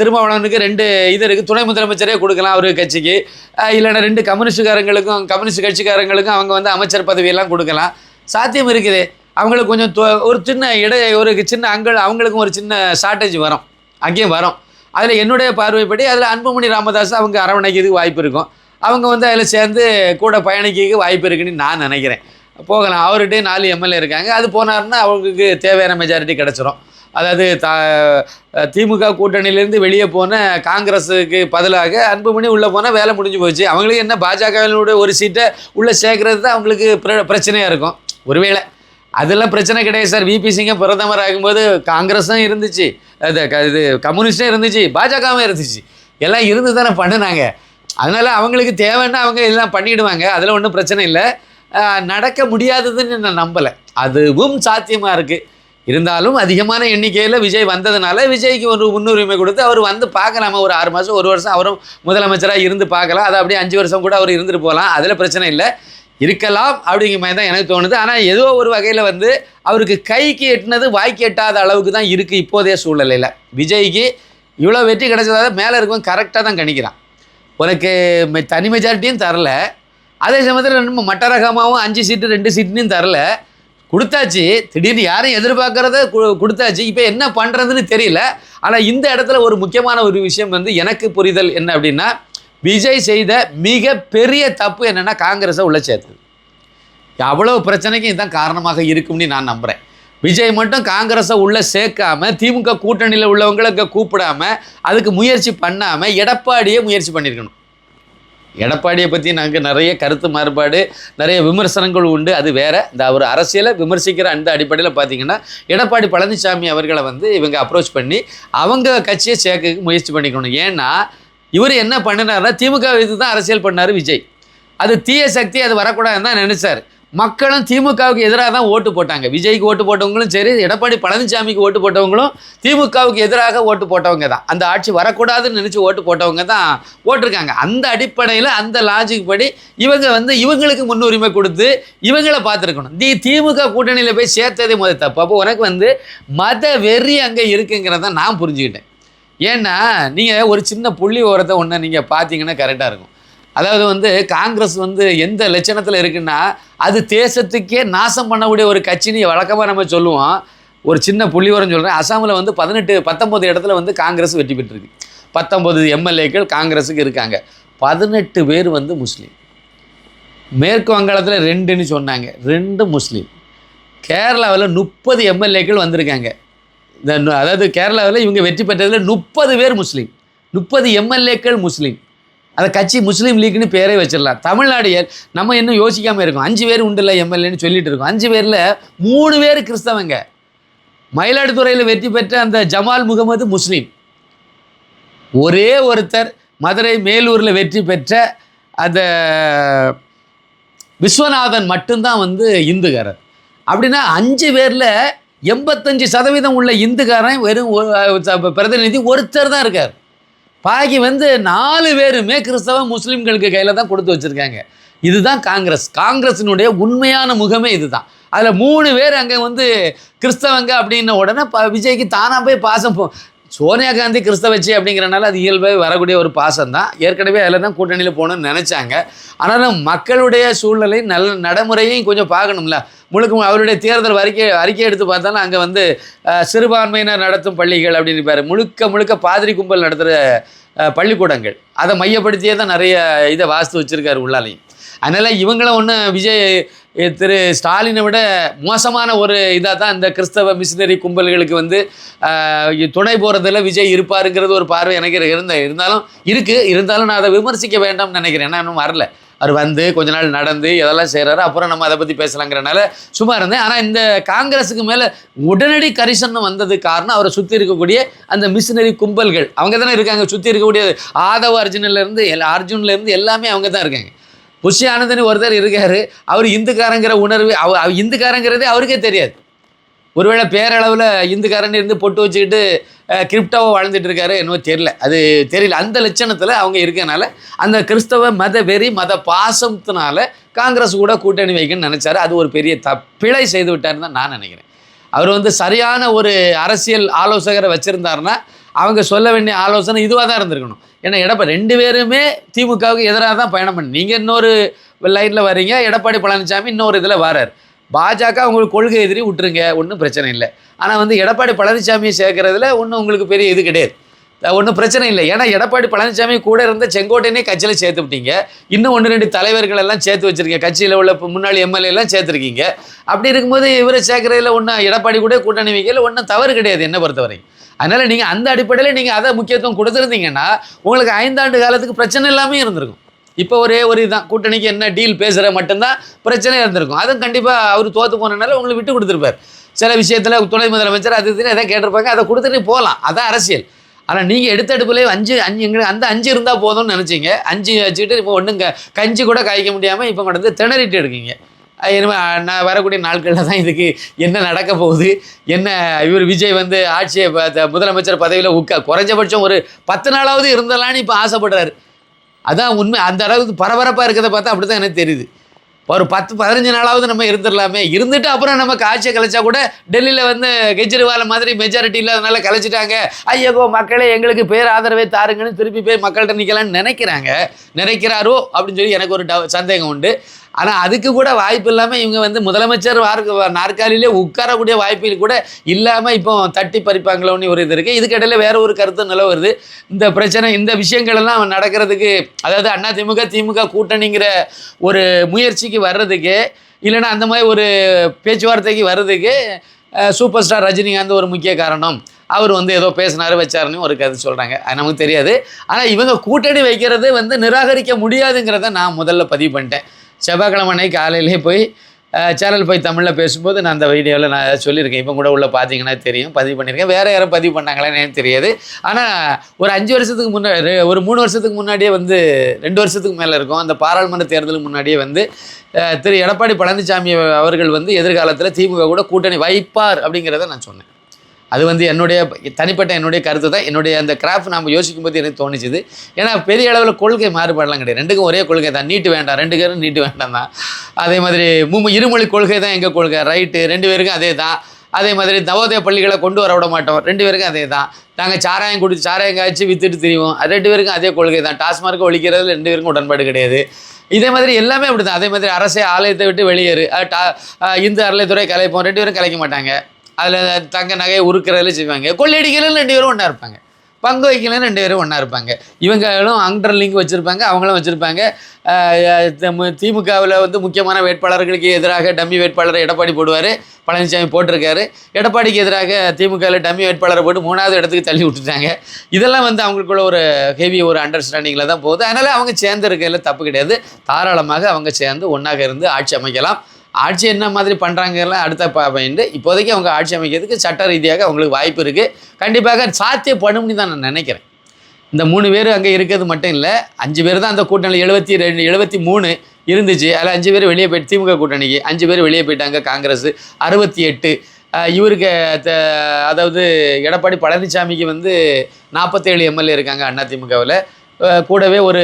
திருமாவளவனுக்கு 2 இது இருக்குது, துணை முதலமைச்சரே கொடுக்கலாம் ஒரு கட்சிக்கு. இல்லைன்னா 2 கம்யூனிஸ்ட் கட்சிக்காரங்களுக்கும் அவங்க வந்து அமைச்சர் பதவியெல்லாம் கொடுக்கலாம். சாத்தியம் இருக்குது. அவங்களுக்கு கொஞ்சம் ஒரு சின்ன ஒரு சின்ன அவங்களுக்கும் ஒரு சின்ன ஷார்ட்டேஜ் வரும், அங்கேயும் வரும். அதில் என்னுடைய பார்வைப்படி அதில் அன்புமணி ராமதாஸ் அவங்க அரவணைக்கிறதுக்கு வாய்ப்பு இருக்கும். அவங்க வந்து அதில் சேர்ந்து கூட பயணிக்கிறதுக்கு வாய்ப்பு இருக்குன்னு நான் நினைக்கிறேன். போகலாம். அவர்கிட்டே 4 எம்எல்ஏ இருக்காங்க. அது போனார்னா அவங்களுக்கு தேவையான மெஜாரிட்டி கிடச்சிரும். அதாவது திமுக கூட்டணியிலேருந்து வெளியே போன காங்கிரஸுக்கு பதிலாக அன்புமணி உள்ளே போனால் வேலை முடிஞ்சு போச்சு. அவங்களுக்கு என்ன பாஜகவினுடைய ஒரு சீட்டை உள்ளே சேர்க்கறது தான் அவங்களுக்கு பிரச்சனையாக இருக்கும். ஒருவேளை அதெல்லாம் பிரச்சனை கிடையாது சார். விபி சிங்கம் பிரதமர் ஆகும்போது காங்கிரஸும் இருந்துச்சு, இது கம்யூனிஸ்டும் இருந்துச்சு, பாஜகவும் இருந்துச்சு, எல்லாம் இருந்து தானே பண்ணினாங்க. அதனால் அவங்களுக்கு தேவைன்னா அவங்க எல்லாம் பண்ணிவிடுவாங்க. அதில் ஒன்றும் பிரச்சனை இல்லை. நடக்க முடியாததுன்னு நான் நம்பலை, அதுவும் சாத்தியமாக இருக்குது. இருந்தாலும் அதிகமான எண்ணிக்கையில் விஜய் வந்ததுனால விஜய்க்கு ஒரு முன்னுரிமை கொடுத்து அவர் வந்து பார்க்கலாமா, ஒரு 6 மாதம் 1 வருஷம் அவரும் முதலமைச்சராக இருந்து பார்க்கலாம். அதை அப்படியே 5 வருஷம் கூட அவர் இருந்துட்டு போகலாம். அதில் பிரச்சனை இல்லை, இருக்கலாம் அப்படிங்கிற மாதிரி தான் எனக்கு தோணுது. ஆனால் ஏதோ ஒரு வகையில் வந்து அவருக்கு கைக்கு எட்டினது வாய்க்கு எட்டாத அளவுக்கு தான் இருக்குது இப்போதைய சூழ்நிலையில். விஜய்க்கு இவ்வளோ வெற்றி கிடைச்சதாக மேலே இருக்கும் கரெக்டாக தான் கணிக்கிறான். உனக்கு தனி மெஜாரிட்டியும் தரல, அதே சமயத்தில் நம்ம மட்ட ரகமாகவும் 5 சீட்டு 2 சீட்டுன்னு தரல. கொடுத்தாச்சு, திடீர்னு யாரும் எதிர்பார்க்குறத கொடுத்தாச்சு. இப்போ என்ன பண்ணுறதுன்னு தெரியல. ஆனால் இந்த இடத்துல ஒரு முக்கியமான ஒரு விஷயம் வந்து எனக்கு புரிதல் என்ன அப்படின்னா, விஜய் செய்த மிக பெரிய தப்பு என்னென்னா காங்கிரஸை உள்ள சேர்த்தது. அவ்வளோ பிரச்சனைக்கு இதுதான் காரணமாக இருக்கும்னு நான் நம்புகிறேன். விஜய் மட்டும் காங்கிரஸை உள்ளே சேர்க்காம, திமுக கூட்டணியில் உள்ளவங்களுக்கு கூப்பிடாம, அதுக்கு முயற்சி பண்ணாமல் எடப்பாடியே முயற்சி பண்ணியிருக்கணும். எடப்பாடியை பற்றி நாங்கள் நிறைய கருத்து மாறுபாடு, நிறைய விமர்சனங்கள் உண்டு, அது வேறு. இந்த ஒரு அரசியலை விமர்சிக்கிற அந்த அடிப்படையில் பார்த்திங்கன்னா எடப்பாடி பழனிசாமி அவர்களை வந்து இவங்க அப்ரோச் பண்ணி அவங்க கட்சியை சேர்க்க முயற்சி பண்ணிக்கணும். ஏன்னா இவர் என்ன பண்ணினார்னா திமுக இது தான் அரசியல் பண்ணார் விஜய். அது தீய சக்தி, அது வரக்கூடாதுன்னு தான் நினச்சார். மக்களும் திமுகவுக்கு எதிராக தான் ஓட்டு போட்டாங்க. விஜய்க்கு ஓட்டு போட்டவங்களும் சரி, எடப்பாடி பழனிசாமிக்கு ஓட்டு போட்டவங்களும் திமுகவுக்கு எதிராக ஓட்டு போட்டவங்க தான். அந்த ஆட்சி வரக்கூடாதுன்னு நினச்சி ஓட்டு போட்டவங்க தான் ஓட்டிருக்காங்க. அந்த அடிப்படையில் அந்த லாஜிக் படி இவங்க வந்து இவங்களுக்கு முன்னுரிமை கொடுத்து இவங்களை பார்த்துருக்கணும். திமுக கூட்டணியில் போய் சேர்த்ததே முதல் தப்பு. அப்போ உனக்கு வந்து மத வெறி அங்கே இருக்குங்கிறத நான் புரிஞ்சுக்கிட்டேன். ஏன்னா நீங்கள் ஒரு சின்ன புள்ளி ஓரத்தை ஒன்று நீங்கள் பார்த்தீங்கன்னா கரெக்டாக இருக்கும். அதாவது வந்து காங்கிரஸ் வந்து எந்த லட்சணத்தில் இருக்குன்னா, அது தேசத்துக்கே நாசம் பண்ணக்கூடிய ஒரு கட்சின்னு வழக்கமாக நம்ம சொல்லுவோம். ஒரு சின்ன புள்ளி ஓரம் சொல்கிறேன். அசாமில் வந்து 19 இடத்துல வந்து காங்கிரஸ் வெற்றி பெற்றிருக்கு. 19 எம்எல்ஏக்கள் காங்கிரஸுக்கு இருக்காங்க. 18 பேர் வந்து முஸ்லீம். மேற்கு வங்காளத்தில் 2ன்னு சொன்னாங்க, 2 முஸ்லீம். கேரளாவில் 30 எம்எல்ஏக்கள் வந்திருக்காங்க. அதாவது கேரளாவில் இவங்க வெற்றி பெற்றதில் 30 பேர் முஸ்லீம், 30 எம்எல்ஏக்கள் முஸ்லீம். அந்த கட்சி முஸ்லீம் லீக்னு பேரே வச்சிடலாம். தமிழ்நாடு நம்ம இன்னும் யோசிக்காமல் இருக்கோம். 5 பேர் உண்டுல எம்எல்ஏன்னு சொல்லிட்டு இருக்கோம். 5 பேரில் 3 பேர் கிறிஸ்தவங்க. மயிலாடுதுறையில் வெற்றி பெற்ற அந்த ஜமால் முகமது முஸ்லீம். ஒரே ஒருத்தர் மதுரை மேலூரில் வெற்றி பெற்ற அந்த விஸ்வநாதன் மட்டும்தான் வந்து இந்துக்காரர். அப்படின்னா 5 பேரில் 85% உள்ள இந்துக்காரன் வெறும் பிரதிநிதி ஒருத்தர் தான் இருக்கார். பாக்கி வந்து 4 பேருமே கிறிஸ்தவ முஸ்லீம்களுக்கு கையில் தான் கொடுத்து வச்சுருக்காங்க. இதுதான் காங்கிரஸினுடைய உண்மையான முகமே இதுதான். அதில் 3 பேர் அங்கே வந்து கிறிஸ்தவங்க அப்படின்ன உடனே விஜய்க்கு தானாக போய் பாசம் சோனியா காந்தி கிறிஸ்தவச்சி அப்படிங்கிறனால அது இயல்பாக வரக்கூடிய ஒரு பாசம் தான். ஏற்கனவே அதில் தான் கூட்டணியில் போகணும்னு நினச்சாங்க. ஆனாலும் மக்களுடைய சூழ்நிலை நடைமுறையும் கொஞ்சம் பார்க்கணும்ல. முழுக்க அவருடைய தேர்தல் அறிக்கை எடுத்து பார்த்தாலும் அங்கே வந்து சிறுபான்மையினர் நடத்தும் பள்ளிகள் அப்படின்னு இருப்பார். முழுக்க பாதிரி கும்பல் நடத்துகிற பள்ளிக்கூடங்கள் அதை மையப்படுத்தியே தான் நிறைய இதை வாஸ்து வச்சுருக்காரு உள்ளாலையும். அதனால் இவங்களும் ஒன்று விஜய் திரு ஸ்டாலினை விட மோசமான ஒரு இதாக தான் இந்த கிறிஸ்தவ மிஷினரி கும்பல்களுக்கு வந்து துணை போகிறதுல விஜய் இருப்பாருங்கிறது ஒரு பார்வை எனக்கு இருந்தாலும் நான் அதை விமர்சிக்க வேண்டாம்னு நினைக்கிறேன். ஏன்னா இன்னும் வரல. அவர் வந்து கொஞ்ச நாள் நடந்து இதெல்லாம் செய்கிறாரு. அப்புறம் நம்ம அதை பற்றி பேசலாங்கிறனால சும்மா இருந்தேன். ஆனால் இந்த காங்கிரஸுக்கு மேலே உடனடி கரிசனம் வந்தது காரணம் அவரை சுற்றி இருக்கக்கூடிய அந்த மிஷினரி கும்பல்கள் அவங்க தானே இருக்காங்க. சுற்றி இருக்கக்கூடிய ஆதவ அர்ஜுன்லேருந்து எல்லாமே அவங்க தான் இருக்காங்க. புஷி ஆனந்தனி ஒருத்தர் இருக்கார். அவர் இந்துக்காரங்கிற உணர்வு இந்துக்காரங்கிறதே அவருக்கே தெரியாது. ஒருவேளை பேரளவில் இந்துக்காரன் இருந்து பொட்டு வச்சுக்கிட்டு கிரிப்டோவை வாழ்ந்துட்டு இருக்காரு என்னவோ தெரியல. அந்த லட்சணத்தில் அவங்க இருக்கனால அந்த கிறிஸ்தவ மத வெறி மத பாசத்தினால காங்கிரஸ் கூட கூட்டணி வைக்கணும்னு நினச்சாரு. அது ஒரு பெரிய பிழை செய்து விட்டாருன்னு தான் நான் நினைக்கிறேன். அவர் வந்து சரியான ஒரு அரசியல் ஆலோசகரை வச்சுருந்தாருன்னா அவங்க சொல்ல வேண்டிய ஆலோசனை இதுவாக தான் இருந்திருக்கணும். ஏன்னா 2 பேருமே திமுகவுக்கு எதிராக தான் பயணம் பண்ணி நீங்கள் இன்னொரு லைனில் வர்றீங்க. எடப்பாடி பழனிசாமி இன்னொரு இதில் வரார். பாஜக உங்களுக்கு கொள்கை எதிரி விட்டுருங்க, ஒன்றும் பிரச்சனை இல்லை. ஆனால் வந்து எடப்பாடி பழனிசாமியை சேர்க்கறதுல ஒன்றும் உங்களுக்கு பெரிய இது கிடையாது, ஒன்றும் பிரச்சனை இல்லை. ஏன்னா எடப்பாடி பழனிசாமி கூட இருந்த செங்கோட்டையனே கட்சியில் சேர்த்து விட்டீங்க. இன்னும் 1-2 தலைவர்கள் எல்லாம் சேர்த்து வச்சுருக்கீங்க. கட்சியில் உள்ள முன்னாள் எம்எல்ஏ எல்லாம் சேர்த்துருக்கீங்க. அப்படி இருக்கும்போது இவரை சேர்க்கறதுல ஒன்றும் எடப்பாடி கூட கூட்டணி வைக்கல ஒன்றும் தவறு கிடையாது என்னை பொறுத்தவரை. அதனால் நீங்கள் அந்த அடிப்படையில் நீங்கள் அதை முக்கியத்துவம் கொடுத்துருந்தீங்கன்னா உங்களுக்கு 5 ஆண்டு காலத்துக்கு பிரச்சனை இல்லாமல் இருந்திருக்கும். இப்போ ஒரே ஒரு இதுதான் கூட்டணிக்கு என்ன டீல் பேசுகிற மட்டும்தான் பிரச்சனை இருந்திருக்கும். அதுவும் கண்டிப்பாக அவர் தோற்று போனனால உங்களுக்கு விட்டு கொடுத்துருப்பார். சில விஷயத்தில் துணை முதலமைச்சர் அது இதுன்னு எதாவது கேட்டிருப்பாங்க, அதை கொடுத்துட்டு போகலாம். அதான் அரசியல். ஆனால் நீங்கள் எடுத்த அடுப்புலேயே 5 எங்களுக்கு அந்த 5 இருந்தால் போதும்னு நினச்சிங்க. 5 வச்சுக்கிட்டு இப்போ ஒன்றும் கஞ்சி கூட காய்க்க முடியாமல் இப்போ கொண்டு வந்து திணறிட்டு இருக்கீங்க. இனிமேல் நான் வரக்கூடிய நாட்களில் தான் இதுக்கு என்ன நடக்க போகுது, என்ன இவர் விஜய் வந்து ஆட்சியை முதலமைச்சர் பதவியில் குறைஞ்சபட்சம் ஒரு 10 நாளாவது இருந்தலான்னு இப்போ ஆசைப்படுறாரு. அதான் உண்மை. அந்த அளவுக்கு பரபரப்பாக இருக்கிறத பார்த்தா அப்படி தான் எனக்கு தெரியுது. ஒரு 10-15 நாளாவது நம்ம இருந்துடலாமே, இருந்துட்டு அப்புறம் நம்ம ஆட்சியை கலைச்சா கூட டெல்லியில் வந்து கெஜ்ரிவால் மாதிரி மெஜாரிட்டி இல்லாதனால கலைச்சிட்டாங்க, ஐயோ மக்களே எங்களுக்கு பேர் ஆதரவே தாருங்கன்னு திருப்பி போய் மக்கள்கிட்ட நிற்கலான்னு நினைக்கிறாரோ அப்படின்னு சொல்லி எனக்கு ஒரு சந்தேகம் உண்டு. ஆனால் அதுக்கு கூட வாய்ப்பு இல்லாமல் இவங்க வந்து முதலமைச்சர் நாற்காலியிலே உட்காரக்கூடிய வாய்ப்பில் கூட இல்லாமல் இப்போ தட்டி பறிப்பாங்களோன்னு ஒரு இது இருக்குது. இதுக்கிடையில் வேற ஒரு கருத்து நிலவுறது. இந்த பிரச்சனை இந்த விஷயங்கள் எல்லாம் நடக்கிறதுக்கு, அதாவது திமுக கூட்டணிங்கிற ஒரு முயற்சிக்கு வர்றதுக்கு, இல்லைன்னா அந்த மாதிரி ஒரு பேச்சுவார்த்தைக்கு வர்றதுக்கு சூப்பர் ஸ்டார் ரஜினிகாந்த் ஒரு முக்கிய காரணம். அவர் வந்து ஏதோ பேசினார் வச்சாருன்னு ஒரு கருத்து சொல்கிறாங்க. அது நமக்கு தெரியாது. ஆனால் இவங்க கூட்டணி வைக்கிறது வந்து நிராகரிக்க முடியாதுங்கிறத நான் முதல்ல பதிவு பண்ணிட்டேன். செவ்வாய்க்கிழமை காலையிலே போய் சேனல் போய் தமிழில் பேசும்போது நான் அந்த வீடியோவில் நான் சொல்லியிருக்கேன். இப்போ கூட உள்ள பார்த்தீங்கன்னா தெரியும், பதிவு பண்ணியிருக்கேன். வேறு யாரும் பதிவு பண்ணாங்களான்னு எனக்கு தெரியாது. ஆனால் ஒரு 5 வருஷத்துக்கு முன்னாடி, ஒரு 3 வருஷத்துக்கு முன்னாடியே வந்து 2 வருஷத்துக்கு மேலே இருக்கும், அந்த பாராளுமன்ற தேர்தலுக்கு முன்னாடியே வந்து திரு எடப்பாடி பழனிசாமி அவர்கள் வந்து எதிர்காலத்தில் திமுக கூட கூட்டணி வைப்பார் அப்படிங்கிறத நான் சொன்னேன். அது வந்து என்னுடைய கருத்து தான். என்னுடைய அந்த கிராஃப் நாம் யோசிக்கும் போது எனக்கு தோணிச்சுது. ஏன்னா பெரிய அளவில் கொள்கை மாறுபாடெல்லாம் கிடையாது. 2க்கும் ஒரே கொள்கை தான். நீட்டு வேண்டாம், 2 பேரும் நீட்டு வேண்டாம் தான். அதே மாதிரி இருமொழி கொள்கை தான் எங்கள் கொள்கை, ரைட்டு. 2 பேருக்கும் அதே தான். அதே மாதிரி நவோதய பள்ளிகளை கொண்டு வர விட மாட்டோம், 2 பேருக்கும் அதே தான். நாங்கள் சாராயம் காய்ச்சி விற்றுட்டு திரிவோம், 2 பேருக்கும் அதே கொள்கை தான். டாஸ்மார்க்கை ஒழிக்கிறதுல 2 பேருக்கும் உடன்பாடு கிடையாது. இதே மாதிரி எல்லாமே அப்படி தான். அதே மாதிரி அரசே ஆலயத்தை விட்டு வெளியேறு, இந்து அறளைத்துறை கலைப்போம், 2 பேரும் கலைக்க மாட்டாங்க. அதில் தங்க நகையை உருக்கிறதுல செய்வாங்க. கொள்ளையடிக்கிறதுல 2 பேரும் ஒன்றா இருப்பாங்க. பங்கு வைக்கலன்னு 2 பேரும் ஒன்றா இருப்பாங்க. இவங்களும் அண்டர் லிங்க் வச்சுருப்பாங்க, அவங்களும் வச்சுருப்பாங்க. திமுகவில் வந்து முக்கியமான வேட்பாளர்களுக்கு எதிராக டம்மி வேட்பாளரை எடப்பாடி போடுவார். பழனிசாமி போட்டிருக்காரு. எடப்பாடிக்கு எதிராக திமுகவில் டம்மி வேட்பாளரை போட்டு 3வது இடத்துக்கு தள்ளி விட்டுட்டாங்க. இதெல்லாம் வந்து அவங்களுக்குள்ள ஒரு ஹெவி ஒரு அண்டர்ஸ்டாண்டிங்கில் தான் போகுது. அதனால் அவங்க சேர்ந்து இருக்கையில் தப்பு கிடையாது. தாராளமாக அவங்க சேர்ந்து ஒன்றாக இருந்து ஆட்சி அமைக்கலாம். ஆட்சி என்ன மாதிரி பண்ணுறாங்கலாம் அடுத்த பாயிண்ட். இப்போதைக்கு அவங்க ஆட்சி அமைக்கிறதுக்கு சட்ட ரீதியாக அவங்களுக்கு வாய்ப்பு இருக்குது. கண்டிப்பாக சாத்தியப்படும்னு தான் நான் நினைக்கிறேன். இந்த 3 பேர் அங்கே இருக்கிறது மட்டும் இல்லை, 5 பேர் தான் அந்த கூட்டணி 73 இருந்துச்சு. அதில் 5 பேர் வெளியே போயிட்டு திமுக கூட்டணிக்கு 5 பேர் வெளியே போயிட்டாங்க. காங்கிரஸ் 68. இவருக்கு அதாவது எடப்பாடி பழனிசாமிக்கு வந்து 47 எம்எல்ஏ இருக்காங்க அதிமுகவில். கூடவே ஒரு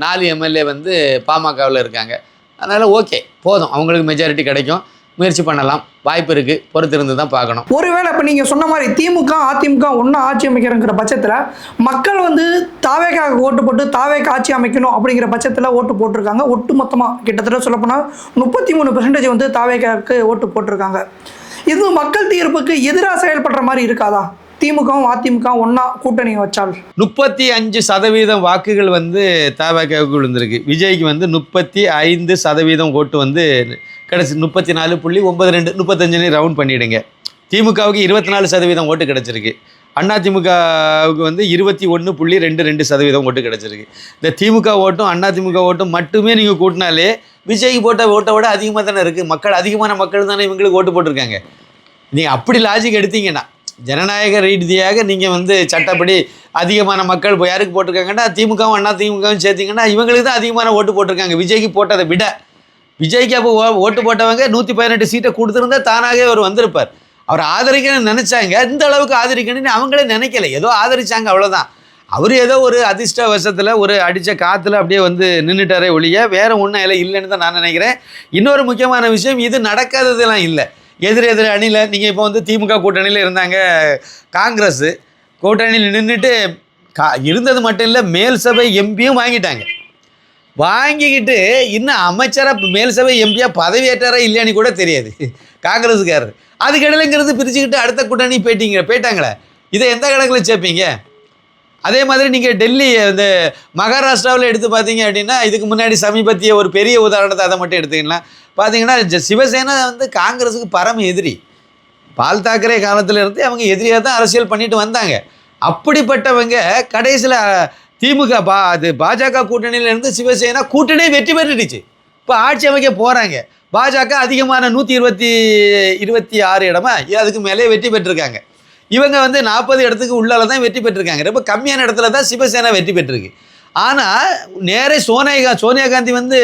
4 எம்எல்ஏ வந்து பாமகவில் இருக்காங்க. அதனால் ஓகே, போதும், அவங்களுக்கு மெஜாரிட்டி கிடைக்கும். முயற்சி பண்ணலாம், வாய்ப்பு இருக்குது, பொறுத்திருந்து தான் பார்க்கணும். ஒருவேளை இப்போ நீங்கள் சொன்ன மாதிரி திமுக அதிமுக ஒன்றா ஆட்சி அமைக்கிறங்கிற பட்சத்தில் மக்கள் வந்து தாவேக்காக ஓட்டு போட்டு தாவேக்கு ஆட்சி அமைக்கணும் அப்படிங்கிற பட்சத்தில் ஓட்டு போட்டிருக்காங்க. ஒட்டு மொத்தமாக கிட்டத்தட்ட சொல்லப்போனால் 33% வந்து தாவேக்காவுக்கு ஓட்டு போட்டிருக்காங்க. இது மக்கள் தீர்ப்புக்கு எதிராக செயல்படுற மாதிரி இருக்காதா? திமுகவும் அதிமுக ஒன்றா கூட்டணி வச்சால் 35% வாக்குகள் வந்து தாவேக்காவுக்கு விழுந்திருக்கு. விஜய்க்கு வந்து 35% ஓட்டு வந்து கிடச்சி 34.92 35 ரவுண்ட் பண்ணிவிடுங்க. திமுகவுக்கு 24% ஓட்டு கிடச்சிருக்கு. அதிமுகவுக்கு வந்து 21.22% ஓட்டு கிடச்சிருக்கு. இந்த திமுக ஓட்டும் அதிமுக ஓட்டும் மட்டுமே நீங்கள் கூட்டினாலே விஜய்க்கு போட்ட ஓட்டை விட அதிகமாக தானே இருக்குது. அதிகமான மக்கள் தானே இவங்களுக்கு ஓட்டு போட்டிருக்காங்க. நீங்கள் அப்படி லாஜிக் எடுத்தீங்கன்னா, ஜனநாயக ரீதியாக நீங்கள் வந்து சட்டப்படி அதிகமான மக்கள் இப்போ யாருக்கு போட்டிருக்காங்கன்னா திமுகவும் அதிமுகவும் சேர்த்திங்கன்னா இவங்களுக்கு தான் அதிகமான ஓட்டு போட்டிருக்காங்க விஜய்க்கு போட்டதை விட. விஜய்க்கு அப்போ ஓட்டு போட்டவங்க 118 சீட்டை கொடுத்துருந்தா தானாகவே அவர் வந்திருப்பார். அவர் ஆதரிக்கணும்னு நினச்சாங்க, இந்த அளவுக்கு ஆதரிக்கணும்னு அவங்களே நினைக்கல, ஏதோ ஆதரிச்சாங்க, அவ்வளோதான். அவர் ஏதோ ஒரு அதிர்ஷ்ட வசத்தில் ஒரு அடித்த காற்றுல அப்படியே வந்து நின்றுட்டாரே ஒழிய வேறு ஒன்றும் இல்லைன்னு தான் நான் நினைக்கிறேன். இன்னொரு முக்கியமான விஷயம், இது நடக்காததெல்லாம் இல்லை. எதிர் அணியில் நீங்கள் இப்போ வந்து திமுக கூட்டணியில் இருந்தாங்க, காங்கிரஸ் கூட்டணியில் நின்றுட்டு இருந்தது மட்டும் இல்லை, மேல் சபை எம்பியும் வாங்கிக்கிட்டு இன்னும் அமைச்சராக மேல் சபை எம்பியாக பதவியேற்றாரா இல்லையான்னு கூட தெரியாது காங்கிரஸுக்காரர். அதுக்கிடையிலங்கிறது பிரிச்சுக்கிட்டு அடுத்த கூட்டணி போயிட்டாங்களே, இதை எந்த கணக்கில் சேர்ப்பீங்க? அதே மாதிரி நீங்கள் டெல்லி இந்த மகாராஷ்டிராவில் எடுத்து பார்த்தீங்க அப்படின்னா, இதுக்கு முன்னாடி சமீபத்திய ஒரு பெரிய உதாரணத்தை அதை மட்டும் எடுத்துக்கலாம். பார்த்தீங்கன்னா சிவசேனா வந்து காங்கிரஸுக்கு பரம எதிரி. பால் தாக்கரே காலத்தில் இருந்து அவங்க எதிரியாக தான் அரசியல் பண்ணிட்டு வந்தாங்க. அப்படிப்பட்டவங்க கடைசியில் திமுக பாஜக கூட்டணியிலேருந்து சிவசேனா கூட்டணியே வெற்றி பெற்றுடுச்சு. இப்போ ஆட்சி அமைக்க போகிறாங்க. பாஜக அதிகமான 126 இடமா அதுக்கு மேலே வெற்றி பெற்றிருக்காங்க. இவங்க வந்து 40 இடத்துக்கு உள்ளால தான் வெற்றி பெற்றிருக்காங்க. ரொம்ப கம்மியான இடத்துல தான் சிவசேனா வெற்றி பெற்றிருக்கு. ஆனால் நேரே சோனியா காந்தி வந்து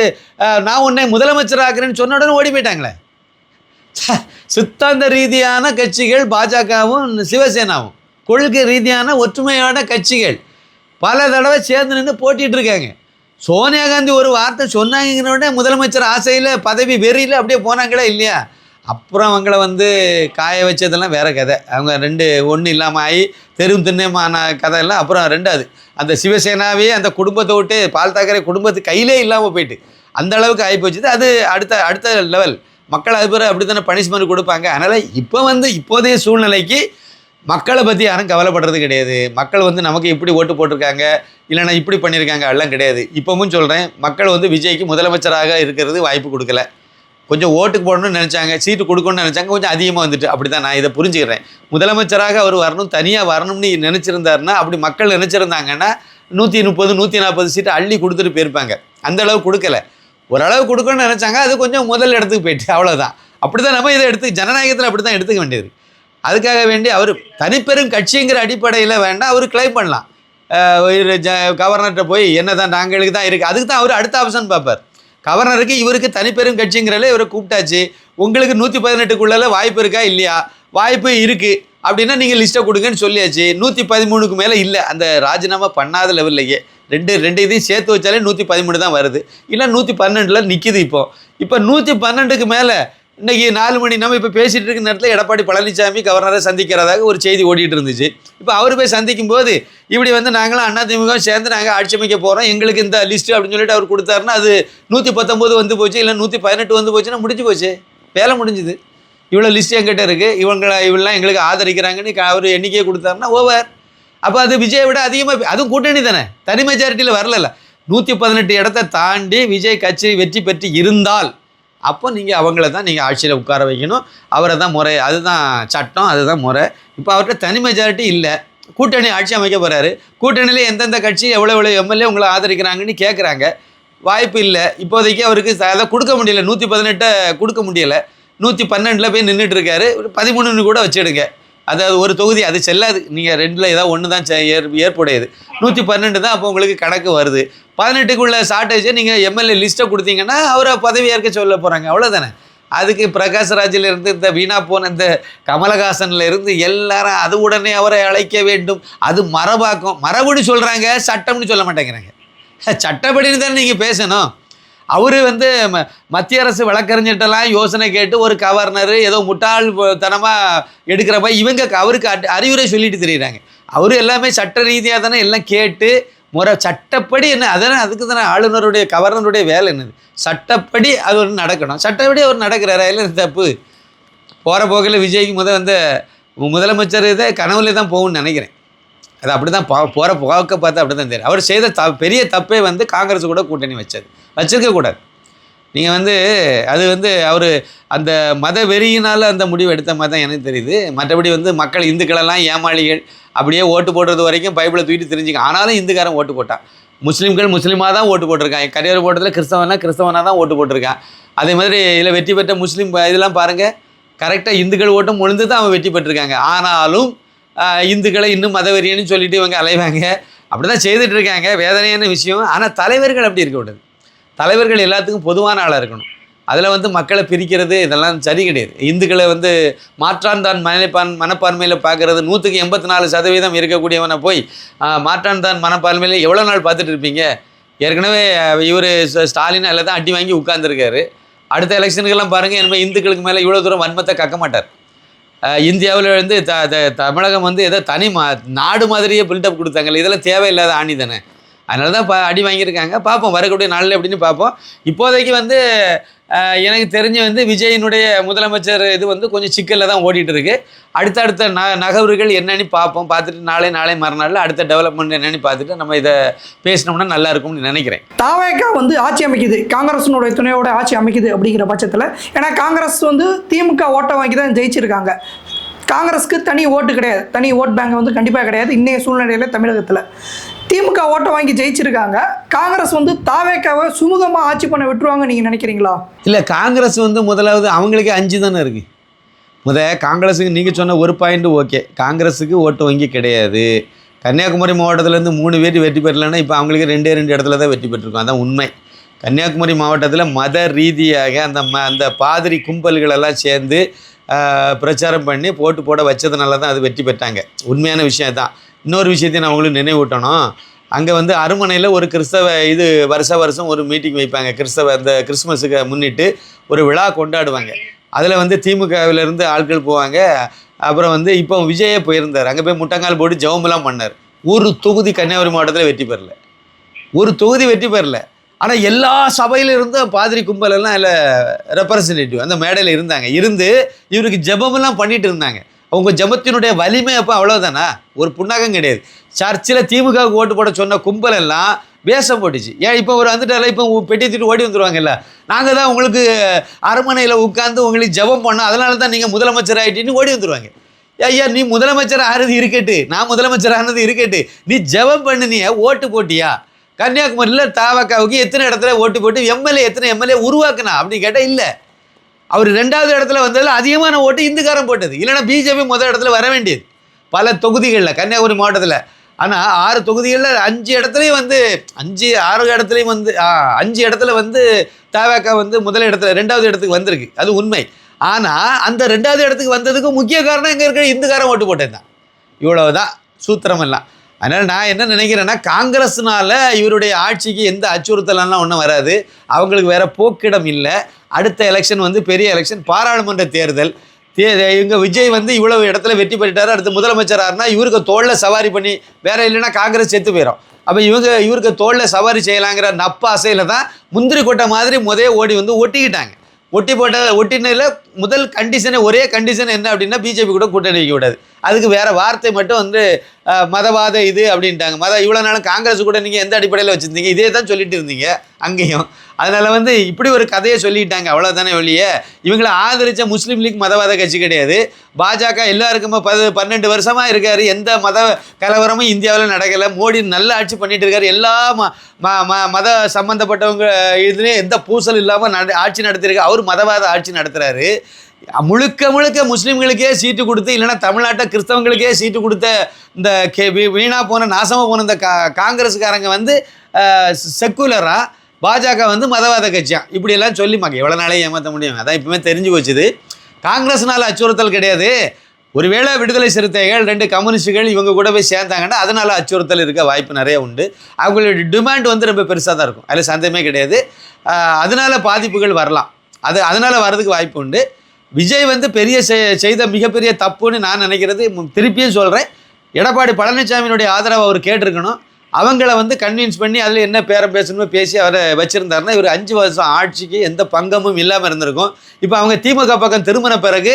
நான் உன்னை முதலமைச்சராகிறேன்னு சொன்ன உடனே ஓடி போயிட்டாங்களே. சித்தாந்த ரீதியான கட்சிகள் பாஜகவும் சிவசேனாவும், கொள்கை ரீதியான ஒற்றுமையான கட்சிகள் பல தடவை சேர்ந்து நின்று போட்டிகிட்டு இருக்காங்க. சோனியா காந்தி ஒரு வார்த்தை சொன்னாங்கன்னு உடனே முதலமைச்சர் ஆசையில் பதவி வெறியில் அப்படியே போனாங்களே இல்லையா? அப்புறம் அவங்கள வந்து காய வச்சதெல்லாம் வேறு கதை. அவங்க 2 ஒன்று இல்லாமல் ஆகி தெரும் திண்ணமான கதையெல்லாம். அப்புறம் 2வது அந்த சிவசேனாவே அந்த குடும்பத்தை விட்டு பால் தாக்கரே குடும்பத்து கையிலே இல்லாமல் போயிட்டு அந்த அளவுக்கு ஆகி போச்சுது. அது அடுத்த லெவல். மக்கள் அது பிறகு அப்படி தானே பனிஷ்மெண்ட் கொடுப்பாங்க. அதனால் இப்போ வந்து இப்போதைய சூழ்நிலைக்கு மக்களை பற்றி யாரும் கவலைப்படுறது கிடையாது. மக்கள் வந்து நமக்கு இப்படி ஓட்டு போட்டிருக்காங்க, இல்லைனா இப்படி பண்ணியிருக்காங்க, எல்லாம் கிடையாது. இப்போவும் சொல்கிறேன், மக்கள் வந்து விஜய்க்கு முதலமைச்சராக இருக்கிறது வாய்ப்பு கொடுக்கல. கொஞ்சம் ஓட்டுக்கு போடணும்னு நினச்சாங்க, சீட்டு கொடுக்கணும்னு நினச்சாங்க, கொஞ்சம் அதிகமாக வந்துட்டு. அப்படி தான் நான் இதை புரிஞ்சுக்கிறேன். முதலமைச்சராக அவர் வரணும், தனியாக வரணும்னு நினச்சிருந்தாருன்னா, அப்படி மக்கள் நினச்சிருந்தாங்கன்னா 130 140 சீட்டை அள்ளி கொடுத்துட்டு போயிருப்பாங்க. அந்த அளவு கொடுக்கல, ஓரளவு கொடுக்கணும்னு நினச்சாங்க. அது கொஞ்சம் முதல் இடத்துக்கு போயிட்டு, அவ்வளோதான். அப்படி தான் நம்ம இதை ஜனநாயகத்தில் அப்படி தான் எடுத்துக்க வேண்டியது. அதுக்காக வேண்டி அவர் தனிப்பெரும் கட்சிங்கிற அடிப்படையில் வேண்டாம், அவர் கிளைம் பண்ணலாம். கவர்னர்கிட்ட போய் என்ன தான் நாங்களுக்கு தான் இருக்குது, அதுக்கு தான் அவர் அடுத்த ஆப்ஷன் பார்ப்பார். கவர்னருக்கு இவருக்கு தனிப்பெரும் கட்சிங்கிறல இவரை கூப்பிட்டாச்சு, உங்களுக்கு 118க்குள்ளே வாய்ப்பு இருக்கா இல்லையா? வாய்ப்பு இருக்குது அப்படின்னா நீங்கள் லிஸ்ட்டை கொடுங்கன்னு சொல்லியாச்சு. 113க்கு மேலே இல்லை, அந்த ராஜினாமா பண்ணாத லெவல்லையே ரெண்டு இதையும் சேர்த்து வச்சாலே 113 தான் வருது. இல்லை 112 நிற்கிது. இப்போ 112க்கு மேலே இன்றைக்கி 4 மணி நம்ம இப்போ பேசிகிட்டு இருக்க நேரத்தில் எடப்பாடி பழனிசாமி கவர்னரை சந்திக்கிறதாக ஒரு செய்தி ஓடிட்டு இருந்துச்சு. இப்போ அவர் போய் சந்திக்கும் போது இப்படி வந்து நாங்களும் அதிமுக சேர்ந்து நாங்கள் ஆட்சி அமைக்க போகிறோம், எங்களுக்கு இந்த லிஸ்ட்டு அப்படின்னு சொல்லிட்டு அவர் கொடுத்தாருன்னா அது 119 வந்து போச்சு, இல்லை 118 வந்து போச்சுன்னா முடிஞ்சு போச்சு, வேலை முடிஞ்சுது. இவ்வளோ லிஸ்ட் எங்கிட்ட இருக்குது, இவங்களாம் எங்களுக்கு ஆதரிக்கிறாங்கன்னு அவர் எண்ணிக்கையை கொடுத்தாருன்னா ஓவர். அப்போ அது விஜயை விட அதிகமாக, அதுவும் கூட்டணி தானே, தனி மெஜாரிட்டியில் வரல. 118 இடத்த தாண்டி விஜய் கட்சி வெற்றி பெற்று இருந்தால் அப்போ நீங்கள் அவங்கள தான் நீங்கள் ஆட்சியில் உட்கார வைக்கணும். அவரை தான் முறை, அதுதான் சட்டம், அதுதான் முறை. இப்போ அவர்கிட்ட தனி மெஜாரிட்டி இல்லை, கூட்டணி ஆட்சி அமைக்க போகிறாரு. கூட்டணியில் எந்தெந்த கட்சி எவ்வளோ எம்எல்ஏ உங்களை ஆதரிக்கிறாங்கன்னு கேட்குறாங்க. வாய்ப்பு இல்லை இப்போதைக்கு, அவருக்கு அதை கொடுக்க முடியல. 118 கொடுக்க முடியலை, 112 போய் நின்றுட்டு இருக்காரு. 13 கூட வச்சுடுங்க, அதாவது ஒரு தொகுதி அது செல்லாது. நீங்கள் 2ல் ஏதாவது ஒன்று தான் ஏற்புடையது. 112 தான் அப்போ உங்களுக்கு கணக்கு வருது. 18க்குள்ள ஷார்ட்டேஜை நீங்கள் எம்எல்ஏ லிஸ்ட்டை கொடுத்தீங்கன்னா அவரை பதவி ஏற்க சொல்ல போகிறாங்க, அவ்வளோதானே. அதுக்கு பிரகாஷ்ராஜிலிருந்து இந்த வீணா போன இந்த கமலஹாசன்ல இருந்து எல்லாரும் அது உடனே அவரை அழைக்க வேண்டும், அது மரபாக்கும். மரபுன்னு சொல்கிறாங்க, சட்டம்னு சொல்ல மாட்டேங்கிறாங்க. சட்டப்படின்னு தானே நீங்கள் பேசணும். அவர் மத்திய அரசு வழக்கறிஞர்கிட்டலாம் யோசனை கேட்டு ஒரு கவர்னர் ஏதோ முட்டாள்தனமாக எடுக்கிறப்ப இவங்க அவருக்கு அறிவுரை சொல்லிட்டு தெரியுறாங்க. அவரு எல்லாமே சட்ட ரீதியாக தானே எல்லாம் கேட்டு முறை சட்டப்படி என்ன, அதனால் அதுக்கு தானே ஆளுநருடைய கவர்னருடைய வேலை என்னது, சட்டப்படி அது ஒரு நடக்கணும். சட்டப்படி அவர் நடக்கிறாரா இல்லை தப்பு. போகிற போக்கில் விஜய்க்கு முதலமைச்சர் இதை கனவுல தான் போகும்னு நினைக்கிறேன். அது அப்படி தான் போகிற போக்க பார்த்தா அப்படி தான் தெரியும். அவர் செய்த பெரிய தப்பே காங்கிரஸ் கூட கூட்டணி வச்சிருக்கக்கூடாது. நீங்கள் அது அவர் அந்த மத வெறியினால் அந்த முடிவு எடுத்த மாதிரி தான் எனக்கு தெரியுது. மற்றபடி மக்கள் இந்துக்களெல்லாம் ஏமாளிகள் அப்படியே ஓட்டு போடுறது வரைக்கும் பைபிளை தூக்கிட்டு தெரிஞ்சுக்க. ஆனாலும் இந்துக்காரன் ஓட்டு போட்டான், முஸ்லீம்கள் முஸ்லீமாக தான் ஓட்டு போட்டிருக்கான், கரியர் போட்டதில் கிறிஸ்தவனாக தான் ஓட்டு போட்டிருக்கான். அதே மாதிரி இதில் வெற்றி பெற்ற முஸ்லீம் இதெல்லாம் பாருங்கள், கரெக்டாக இந்துக்கள் ஓட்டம் முழுந்து தான் அவன் வெற்றி பெற்றிருக்காங்க. ஆனாலும் இந்துக்களை இன்னும் மதவெறியன்னு சொல்லிட்டு இவங்க அலைவாங்க, அப்படி தான் செய்துட்ருக்காங்க. வேதனையான விஷயம். ஆனால் தலைவர்கள் அப்படி இருக்கக்கூடாது. தலைவர்கள் எல்லாத்துக்கும் பொதுவான ஆளாக இருக்கணும். அதில் மக்களை பிரிக்கிறது இதெல்லாம் சரி கிடையாது. இந்துக்களை மாற்றான் தான் மனப்பான்மையில் பார்க்குறது, 184% இருக்கக்கூடியவனை போய் மாற்றான் தான் மனப்பான்மையில் எவ்வளோ நாள் பார்த்துட்டு இருப்பீங்க. ஏற்கனவே இவர் ஸ்டாலின் அதில் தான் அடி வாங்கி உட்கார்ந்துருக்காரு. அடுத்த எலெக்ஷனுக்கெல்லாம் பாருங்கள், இனிமேல் இந்துக்களுக்கு மேலே இவ்வளோ தூரம் வன்மத்தை கக்க மாட்டார். இந்தியாவில் தமிழகம் ஏதோ தனி நாடு மாதிரியே பில்டப் கொடுத்தாங்கல்ல, இதெல்லாம் தேவையில்லாத ஆணி தானே. அதனால தான் அடி வாங்கியிருக்காங்க. பார்ப்போம் வரக்கூடிய நாளில் எப்படின்னு பார்ப்போம். இப்போதைக்கு எனக்கு தெரிஞ்சு விஜயினுடைய முதலமைச்சர் இது கொஞ்சம் சிக்கலில் தான் ஓடிட்டு இருக்கு. அடுத்தடுத்த நகர்வுகள் என்னன்னு பார்ப்போம். பார்த்துட்டு நாளை மறுநாளில் அடுத்த டெவலப்மெண்ட் என்னன்னு பார்த்துட்டு நம்ம இதை பேசினோம்னா நல்லா இருக்கும்னு நினைக்கிறேன். தாவேக்கா ஆட்சி அமைக்குது, காங்கிரஸினுடைய துணையோட ஆட்சி அமைக்குது அப்படிங்கிற பட்சத்தில், ஏன்னா காங்கிரஸ் திமுக ஓட்டை வாங்கி தான் ஜெயிச்சிருக்காங்க. காங்கிரஸுக்கு தனி ஓட்டு கிடையாது, தனி ஓட் பேங்க் கண்டிப்பாக கிடையாது இன்றைய சூழ்நிலையில். தமிழகத்தில் திமுக ஓட்டை வாங்கி ஜெயிச்சிருக்காங்க. காங்கிரஸ் தாவேக்காவை சுமூகமாக ஆட்சி பண்ண விட்டுருவாங்க நீங்கள் நினைக்கிறீங்களா? இல்லை, காங்கிரஸ் முதலாவது அவங்களுக்கே 5 தானே இருக்குது. காங்கிரஸுக்கு நீங்கள் சொன்ன ஒரு பாயிண்ட் ஓகே, காங்கிரஸுக்கு ஓட்டு வங்கி கிடையாது. கன்னியாகுமரி மாவட்டத்திலேருந்து 3 பேர் வெற்றி பெறலைன்னா இப்போ அவங்களுக்கு 2 இடத்துல தான் வெற்றி பெற்றிருக்கோம், அதான் உண்மை. கன்னியாகுமரி மாவட்டத்தில் மத ரீதியாக அந்த பாதிரி கும்பல்களெல்லாம் சேர்ந்து பிரச்சாரம் பண்ணி போட வச்சதுனால தான் அது வெற்றி பெற்றாங்க. உண்மையான விஷயம் தான். இன்னொரு விஷயத்தையும் நான் உங்களுக்கு நினைவூட்டணும். அங்கே அருமனையில் ஒரு கிறிஸ்தவ வருஷம் ஒரு மீட்டிங் வைப்பாங்க. அந்த கிறிஸ்மஸுக்கு முன்னிட்டு ஒரு விழா கொண்டாடுவாங்க. அதில் திமுகவிலேருந்து ஆட்கள் போவாங்க. அப்புறம் இப்போ விஜயே போயிருந்தார். அங்கே போய் முட்டங்கால் போட்டு ஜெபமெல்லாம் பண்ணார். ஒரு தொகுதி கன்னியாகுமரி மாவட்டத்தில் வெற்றி பெறல, ஒரு தொகுதி வெற்றி பெறல. ஆனால் எல்லா சபையிலிருந்தும் பாதிரி கும்பலெல்லாம் அதில் ரெப்ரசன்டேட்டிவ் அந்த மேடையில் இருந்து இவருக்கு ஜெபமெல்லாம் பண்ணிட்டு இருந்தாங்க. அவங்க ஜெபத்தினுடைய வலிமை அப்போ அவ்வளோதானா, ஒரு புண்ணாகம் கிடையாது. சர்ச்சில் திமுகவுக்கு ஓட்டு போட சொன்ன கும்பல் எல்லாம் வேஷம் போட்டுச்சு. ஏன் இப்போ ஒரு வந்துட்டால இப்போ பெட்டி தூக்கிட்டு ஓடி வந்துடுவாங்கல்ல, நாங்கள் தான் உங்களுக்கு அரண்மனையில் உட்காந்து உங்களுக்கு ஜெபம் பண்ணோம், அதனால தான் நீங்கள் முதலமைச்சர் ஆகிட்டின்னு ஓடி வந்துடுவாங்க. ஐயா, நீ முதலமைச்சர் ஆகிறது இருக்கட்டு, நான் முதலமைச்சர் ஆனது இருக்கட்டு, நீ ஜெபம் பண்ணினியா, ஓட்டு போட்டியா? கன்னியாகுமரியில் தாவக்காவுக்கு எத்தனை இடத்துல ஓட்டு போட்டு எத்தனை எம்எல்ஏ உருவாக்குனா அப்படின்னு கேட்டால் இல்லை. அவர் 2வது இடத்துல வந்ததில் அதிகமான ஓட்டு இந்துக்காரன் போட்டது. இல்லைன்னா பிஜேபி முதல் இடத்துல வர வேண்டியது பல தொகுதிகளில் கன்னியாகுமரி மாவட்டத்தில். ஆனால் 6 தொகுதிகளில் 5 இடத்துலையும் 6 இடத்துலையும் 5 இடத்துல தாவக்கா முதல் இடத்துல 2வது இடத்துக்கு வந்திருக்கு, அது உண்மை. ஆனால் அந்த 2வது இடத்துக்கு வந்ததுக்கு முக்கிய காரணம் இங்கே இருக்கிற இந்துக்காரன் ஓட்டு போட்டது தான். இவ்வளவுதான் சூத்திரம் எல்லாம். அதனால் நான் என்ன நினைக்கிறேன்னா, காங்கிரஸ்னால இவருடைய ஆட்சிக்கு எந்த அச்சுறுத்தலாம் ஒன்றும் வராது. அவங்களுக்கு வேறு போக்கிடம் இல்லை. அடுத்த எலெக்ஷன் பெரிய எலெக்ஷன், பாராளுமன்ற தேர்தல். இவங்க விஜய் இவ்வளவு இடத்துல வெற்றி பெற்றுட்டாரு, அடுத்து முதலமைச்சர் ஆறுனா இவருக்கு தோளில் சவாரி பண்ணி, வேற இல்லைன்னா காங்கிரஸ் செத்து போயிடும். அப்போ இவருக்கு தோளில் சவாரி செய்யலாங்கிற நப்பாசையில் தான் முந்திரி கொட்டை மாதிரி ஓடி ஒட்டிக்கிட்டாங்க. ஒட்டினதில் முதல் கண்டிஷனே, ஒரே கண்டிஷன் என்ன அப்படின்னா, பிஜேபி கூட கூட்டணி வைக்க கூடாது. அதுக்கு வேறு வார்த்தை மட்டும் வந்து மதவாத இது அப்படின்ட்டாங்க. இவ்வளோ நாளும் காங்கிரஸ் கூட நீங்கள் எந்த அடிப்படையில் வச்சுருந்தீங்க, இதே தான் சொல்லிட்டு இருந்தீங்க அங்கேயும். அதனால் வந்து இப்படி ஒரு கதையை சொல்லிட்டாங்க, அவ்வளோதானே ஒழிய இவங்களை ஆதரித்த முஸ்லீம் லீக் மதவாத கட்சி கிடையாது. பாஜக எல்லாருக்குமே 12 வருஷமாக இருக்கார், எந்த மத கலவரமும் இந்தியாவில் நடக்கலை. மோடி நல்ல ஆட்சி பண்ணிட்டு இருக்காரு, எல்லா மத சம்மந்தப்பட்டவங்க இதுலேயும் எந்த பூசல் இல்லாமல் ஆட்சி நடத்தியிருக்காரு. அவர் மதவாத ஆட்சி நடத்துகிறாரு. முழுக்க முழுக்க முஸ்லீம்களுக்கே சீட்டு கொடுத்து, இல்லைன்னா தமிழ்நாட்டை கிறிஸ்தவங்களுக்கே சீட்டு கொடுத்த இந்த வீணாக போன நாசமாக போன இந்த காங்கிரஸுக்காரங்க வந்து செக்குலராக, பாஜக வந்து மதவாத கட்சியாக, இப்படியெல்லாம் சொல்லி எவ்வளோ நாளே ஏமாற்ற முடியும். அதான் இப்போவுமே தெரிஞ்சு போச்சுது. காங்கிரஸ்னால அச்சுறுத்தல் கிடையாது. ஒருவேளை விடுதலை சிறுத்தைகள் 2 கம்யூனிஸ்டுகள் இவங்க கூட போய் சேர்ந்தாங்கன்னா அதனால் அச்சுறுத்தல் இருக்க வாய்ப்பு நிறைய உண்டு. அவங்களுடைய டிமாண்ட் வந்து ரொம்ப பெருசாக தான் இருக்கும், அதில் சந்தேகமே கிடையாது. அதனால் பாதிப்புகள் வரலாம், அதனால் வர்றதுக்கு வாய்ப்பு உண்டு. விஜய் வந்து செய்த மிகப்பெரிய தப்புன்னு நான் நினைக்கிறது, திருப்பியும் சொல்கிறேன், எடப்பாடி பழனிசாமியினுடைய ஆதரவை அவர் கேட்டிருக்கணும். அவங்கள வந்து கன்வின்ஸ் பண்ணி அதில் என்ன பேரம் பேசணுமோ பேசி அவரை வச்சுருந்தாருன்னா இவர் 5 வருஷம் ஆட்சிக்கு எந்த பங்கமும் இல்லாமல் இருந்திருக்கும். இப்போ அவங்க திமுக பக்கம் திரும்பின பிறகு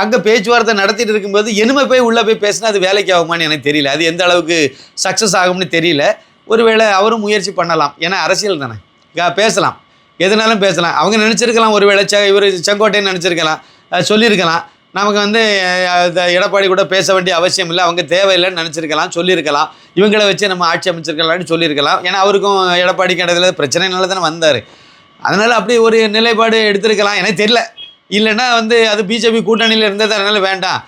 அங்கே பேச்சுவார்த்தை நடத்திட்டு இருக்கும்போது இனிமே போய் உள்ளே போய் பேசினா அது வேலைக்கு ஆகுமான்னு எனக்கு தெரியல. அது எந்த அளவுக்கு சக்ஸஸ் ஆகும்னு தெரியல. ஒருவேளை அவரும் முயற்சி பண்ணலாம், ஏன்னா அரசியல் தானே, பேசலாம், எதுனாலும் பேசலாம். அவங்க நினச்சிருக்கலாம், ஒருவேளை இவர் செங்கோட்டைன்னு நினச்சிருக்கலாம், சொல்லியிருக்கலாம், நமக்கு வந்து எடப்பாடி கூட பேச வேண்டிய அவசியம் இல்லை, அவங்க தேவையில்லைன்னு நினச்சிருக்கலாம், சொல்லியிருக்கலாம், இவங்களை வச்சு நம்ம ஆட்சி அமைச்சிருக்கலாம்னு சொல்லியிருக்கலாம். ஏன்னா அவருக்கும் எடப்பாடிக்கு இடையில பிரச்சனைனால தானே வந்தார். அதனால் அப்படி ஒரு நிலைப்பாடு எடுத்திருக்கலாம், எனக்கு தெரியல. இல்லைன்னா வந்து அது பிஜேபி கூட்டணியில் இருந்தது, அதனால் வேண்டாம்,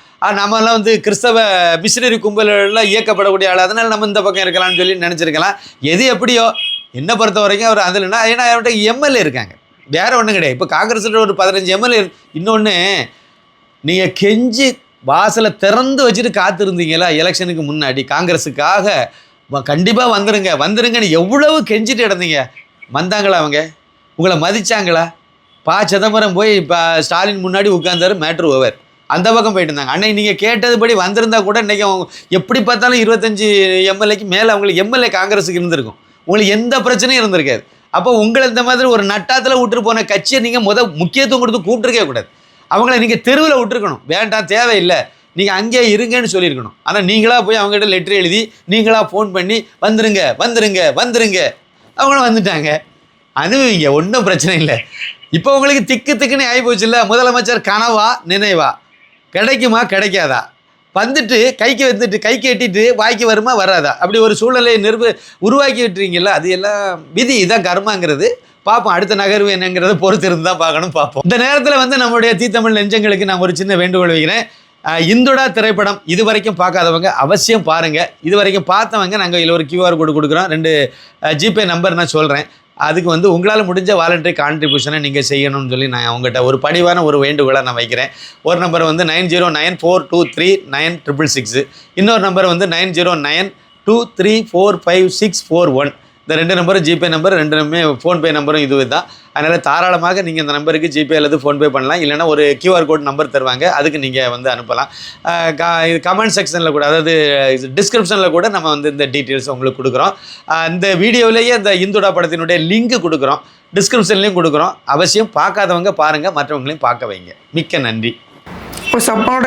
நம்மலாம் வந்து கிறிஸ்தவ மிஷினரி கும்பலெல்லாம் இயக்கப்படக்கூடிய ஆள், அதனால் நம்ம இந்த பக்கம் இருக்கலாம்னு சொல்லி நினச்சிருக்கலாம். எது எப்படியோ என்னை பொறுத்த வரைக்கும் அவர் அதில்னா, ஏன்னா அவர்கிட்ட எம்எல்ஏ இருக்காங்க, வேறு ஒன்றும் கிடையாது. இப்போ காங்கிரஸில் ஒரு 15 எம்எல்ஏ. இன்னொன்று, நீங்கள் கெஞ்சி வாசலை திறந்து வச்சுட்டு காத்திருந்தீங்களா எலெக்ஷனுக்கு முன்னாடி, காங்கிரஸுக்காக கண்டிப்பாக வந்துருங்கன்னு எவ்வளவு கெஞ்சிட்டு இடந்தீங்க. வந்தாங்களா அவங்க? உங்களை மதித்தாங்களா? சிதம்பரம் போய் இப்போ ஸ்டாலின் முன்னாடி உட்கார்ந்தாரு, மேட்ரு ஓவர். அந்த பக்கம் போயிட்டு இருந்தாங்க. அன்னைக்கு நீங்கள் கேட்டதுபடி வந்திருந்தா கூட இன்றைக்கி அவங்க எப்படி பார்த்தாலும் 25 எம்எல்ஏக்கு மேலே அவங்களுக்கு எம்எல்ஏ காங்கிரஸுக்கு இருந்திருக்கும். உங்களுக்கு எந்த பிரச்சனையும் இருந்திருக்காது. அப்போ உங்களை இந்த மாதிரி ஒரு நட்டாத்தில் விட்டுட்டு போன கட்சியை நீங்கள் முக்கியத்துவம் கொடுத்து கூப்பிட்டுருக்கே கூடாது. அவங்கள நீங்கள் தெருவில் விட்டுருக்கணும், வேண்டாம் தேவையில்லை, நீங்கள் அங்கேயே இருங்கன்னு சொல்லியிருக்கணும். ஆனால் நீங்களாக போய் அவங்ககிட்ட லெட்டர் எழுதி, நீங்களாக ஃபோன் பண்ணி வந்துருங்க வந்துருங்க வந்துருங்க, அவங்களும் வந்துட்டாங்க. அனுபவிங்க, ஒன்றும் பிரச்சனை இல்லை. இப்போ உங்களுக்கு திக்குன்னு ஆகி போச்சு இல்லை. முதலமைச்சர் கனவா நினைவா, கிடைக்குமா கிடைக்காதா, வந்துட்டு கைக்கு எட்டிட்டு வாய்க்கு வருமா வராதா, அப்படி ஒரு சூழலை உருவாக்கி விட்டுறீங்களா. அது எல்லாம் விதி, இதான் கர்மாங்கிறது. பார்ப்போம், அடுத்த நகர்வு என்னங்கிறத பொறுத்து இருந்தால் பார்ப்போம். இந்த நேரத்தில் வந்து நம்முடைய தீத்தமிழ் நெஞ்சங்களுக்கு நான் ஒரு சின்ன வேண்டுகோள் வைக்கிறேன். இந்துடா திரைப்படம் இது வரைக்கும் பார்க்காதவங்க அவசியம் பாருங்கள். இது வரைக்கும் பார்த்தவங்க நாங்கள் இதில் ஒரு QR கோடு கொடுக்குறோம், 2 ஜிபே நம்பர் நான் சொல்கிறேன். அதுக்கு வந்து உங்களால் முடிஞ்ச வாலண்டரி கான்ட்ரிபியூஷனை நீங்கள் செய்யணும்னு சொல்லி நான் அவங்ககிட்ட ஒரு படிவான ஒரு வேண்டுகோளை நான் வைக்கிறேன். ஒரு நம்பர் வந்து 9094239666, இன்னொரு நம்பர் வந்து 9092345641. இந்த 2 நம்பரும் ஜிபே நம்பர், 2மே ஃபோன்பே நம்பரும் இது தான். அதனால் தாராளமாக நீங்கள் இந்த நம்பருக்கு ஜிபே அல்லது ஃபோன்பே பண்ணலாம். இல்லைனா ஒரு QR கோட் நம்பர் தருவாங்க, அதுக்கு நீங்கள் வந்து அனுப்பலாம். இது கமெண்ட் செக்ஷனில் கூட, அதாவது டிஸ்கிரிப்ஷனில் கூட நம்ம வந்து இந்த டீட்டெயில்ஸ் உங்களுக்கு கொடுக்குறோம். இந்த வீடியோவிலேயே இந்த இந்துடா படத்தினுடைய லிங்க் கொடுக்குறோம், டிஸ்கிரிப்ஷன்லேயும் கொடுக்குறோம். அவசியம் பார்க்காதவங்க பாருங்கள், மற்றவங்களையும் பார்க்க வைங்க. மிக்க நன்றி. இப்போ சப்போட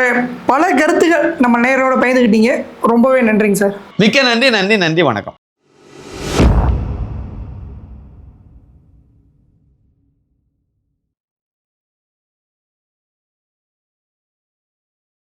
பல கருத்துக்கள் நம்ம நேரோட பயந்துக்கிட்டீங்க, ரொம்பவே நன்றிங்க சார். மிக்க நன்றி. வணக்கம்.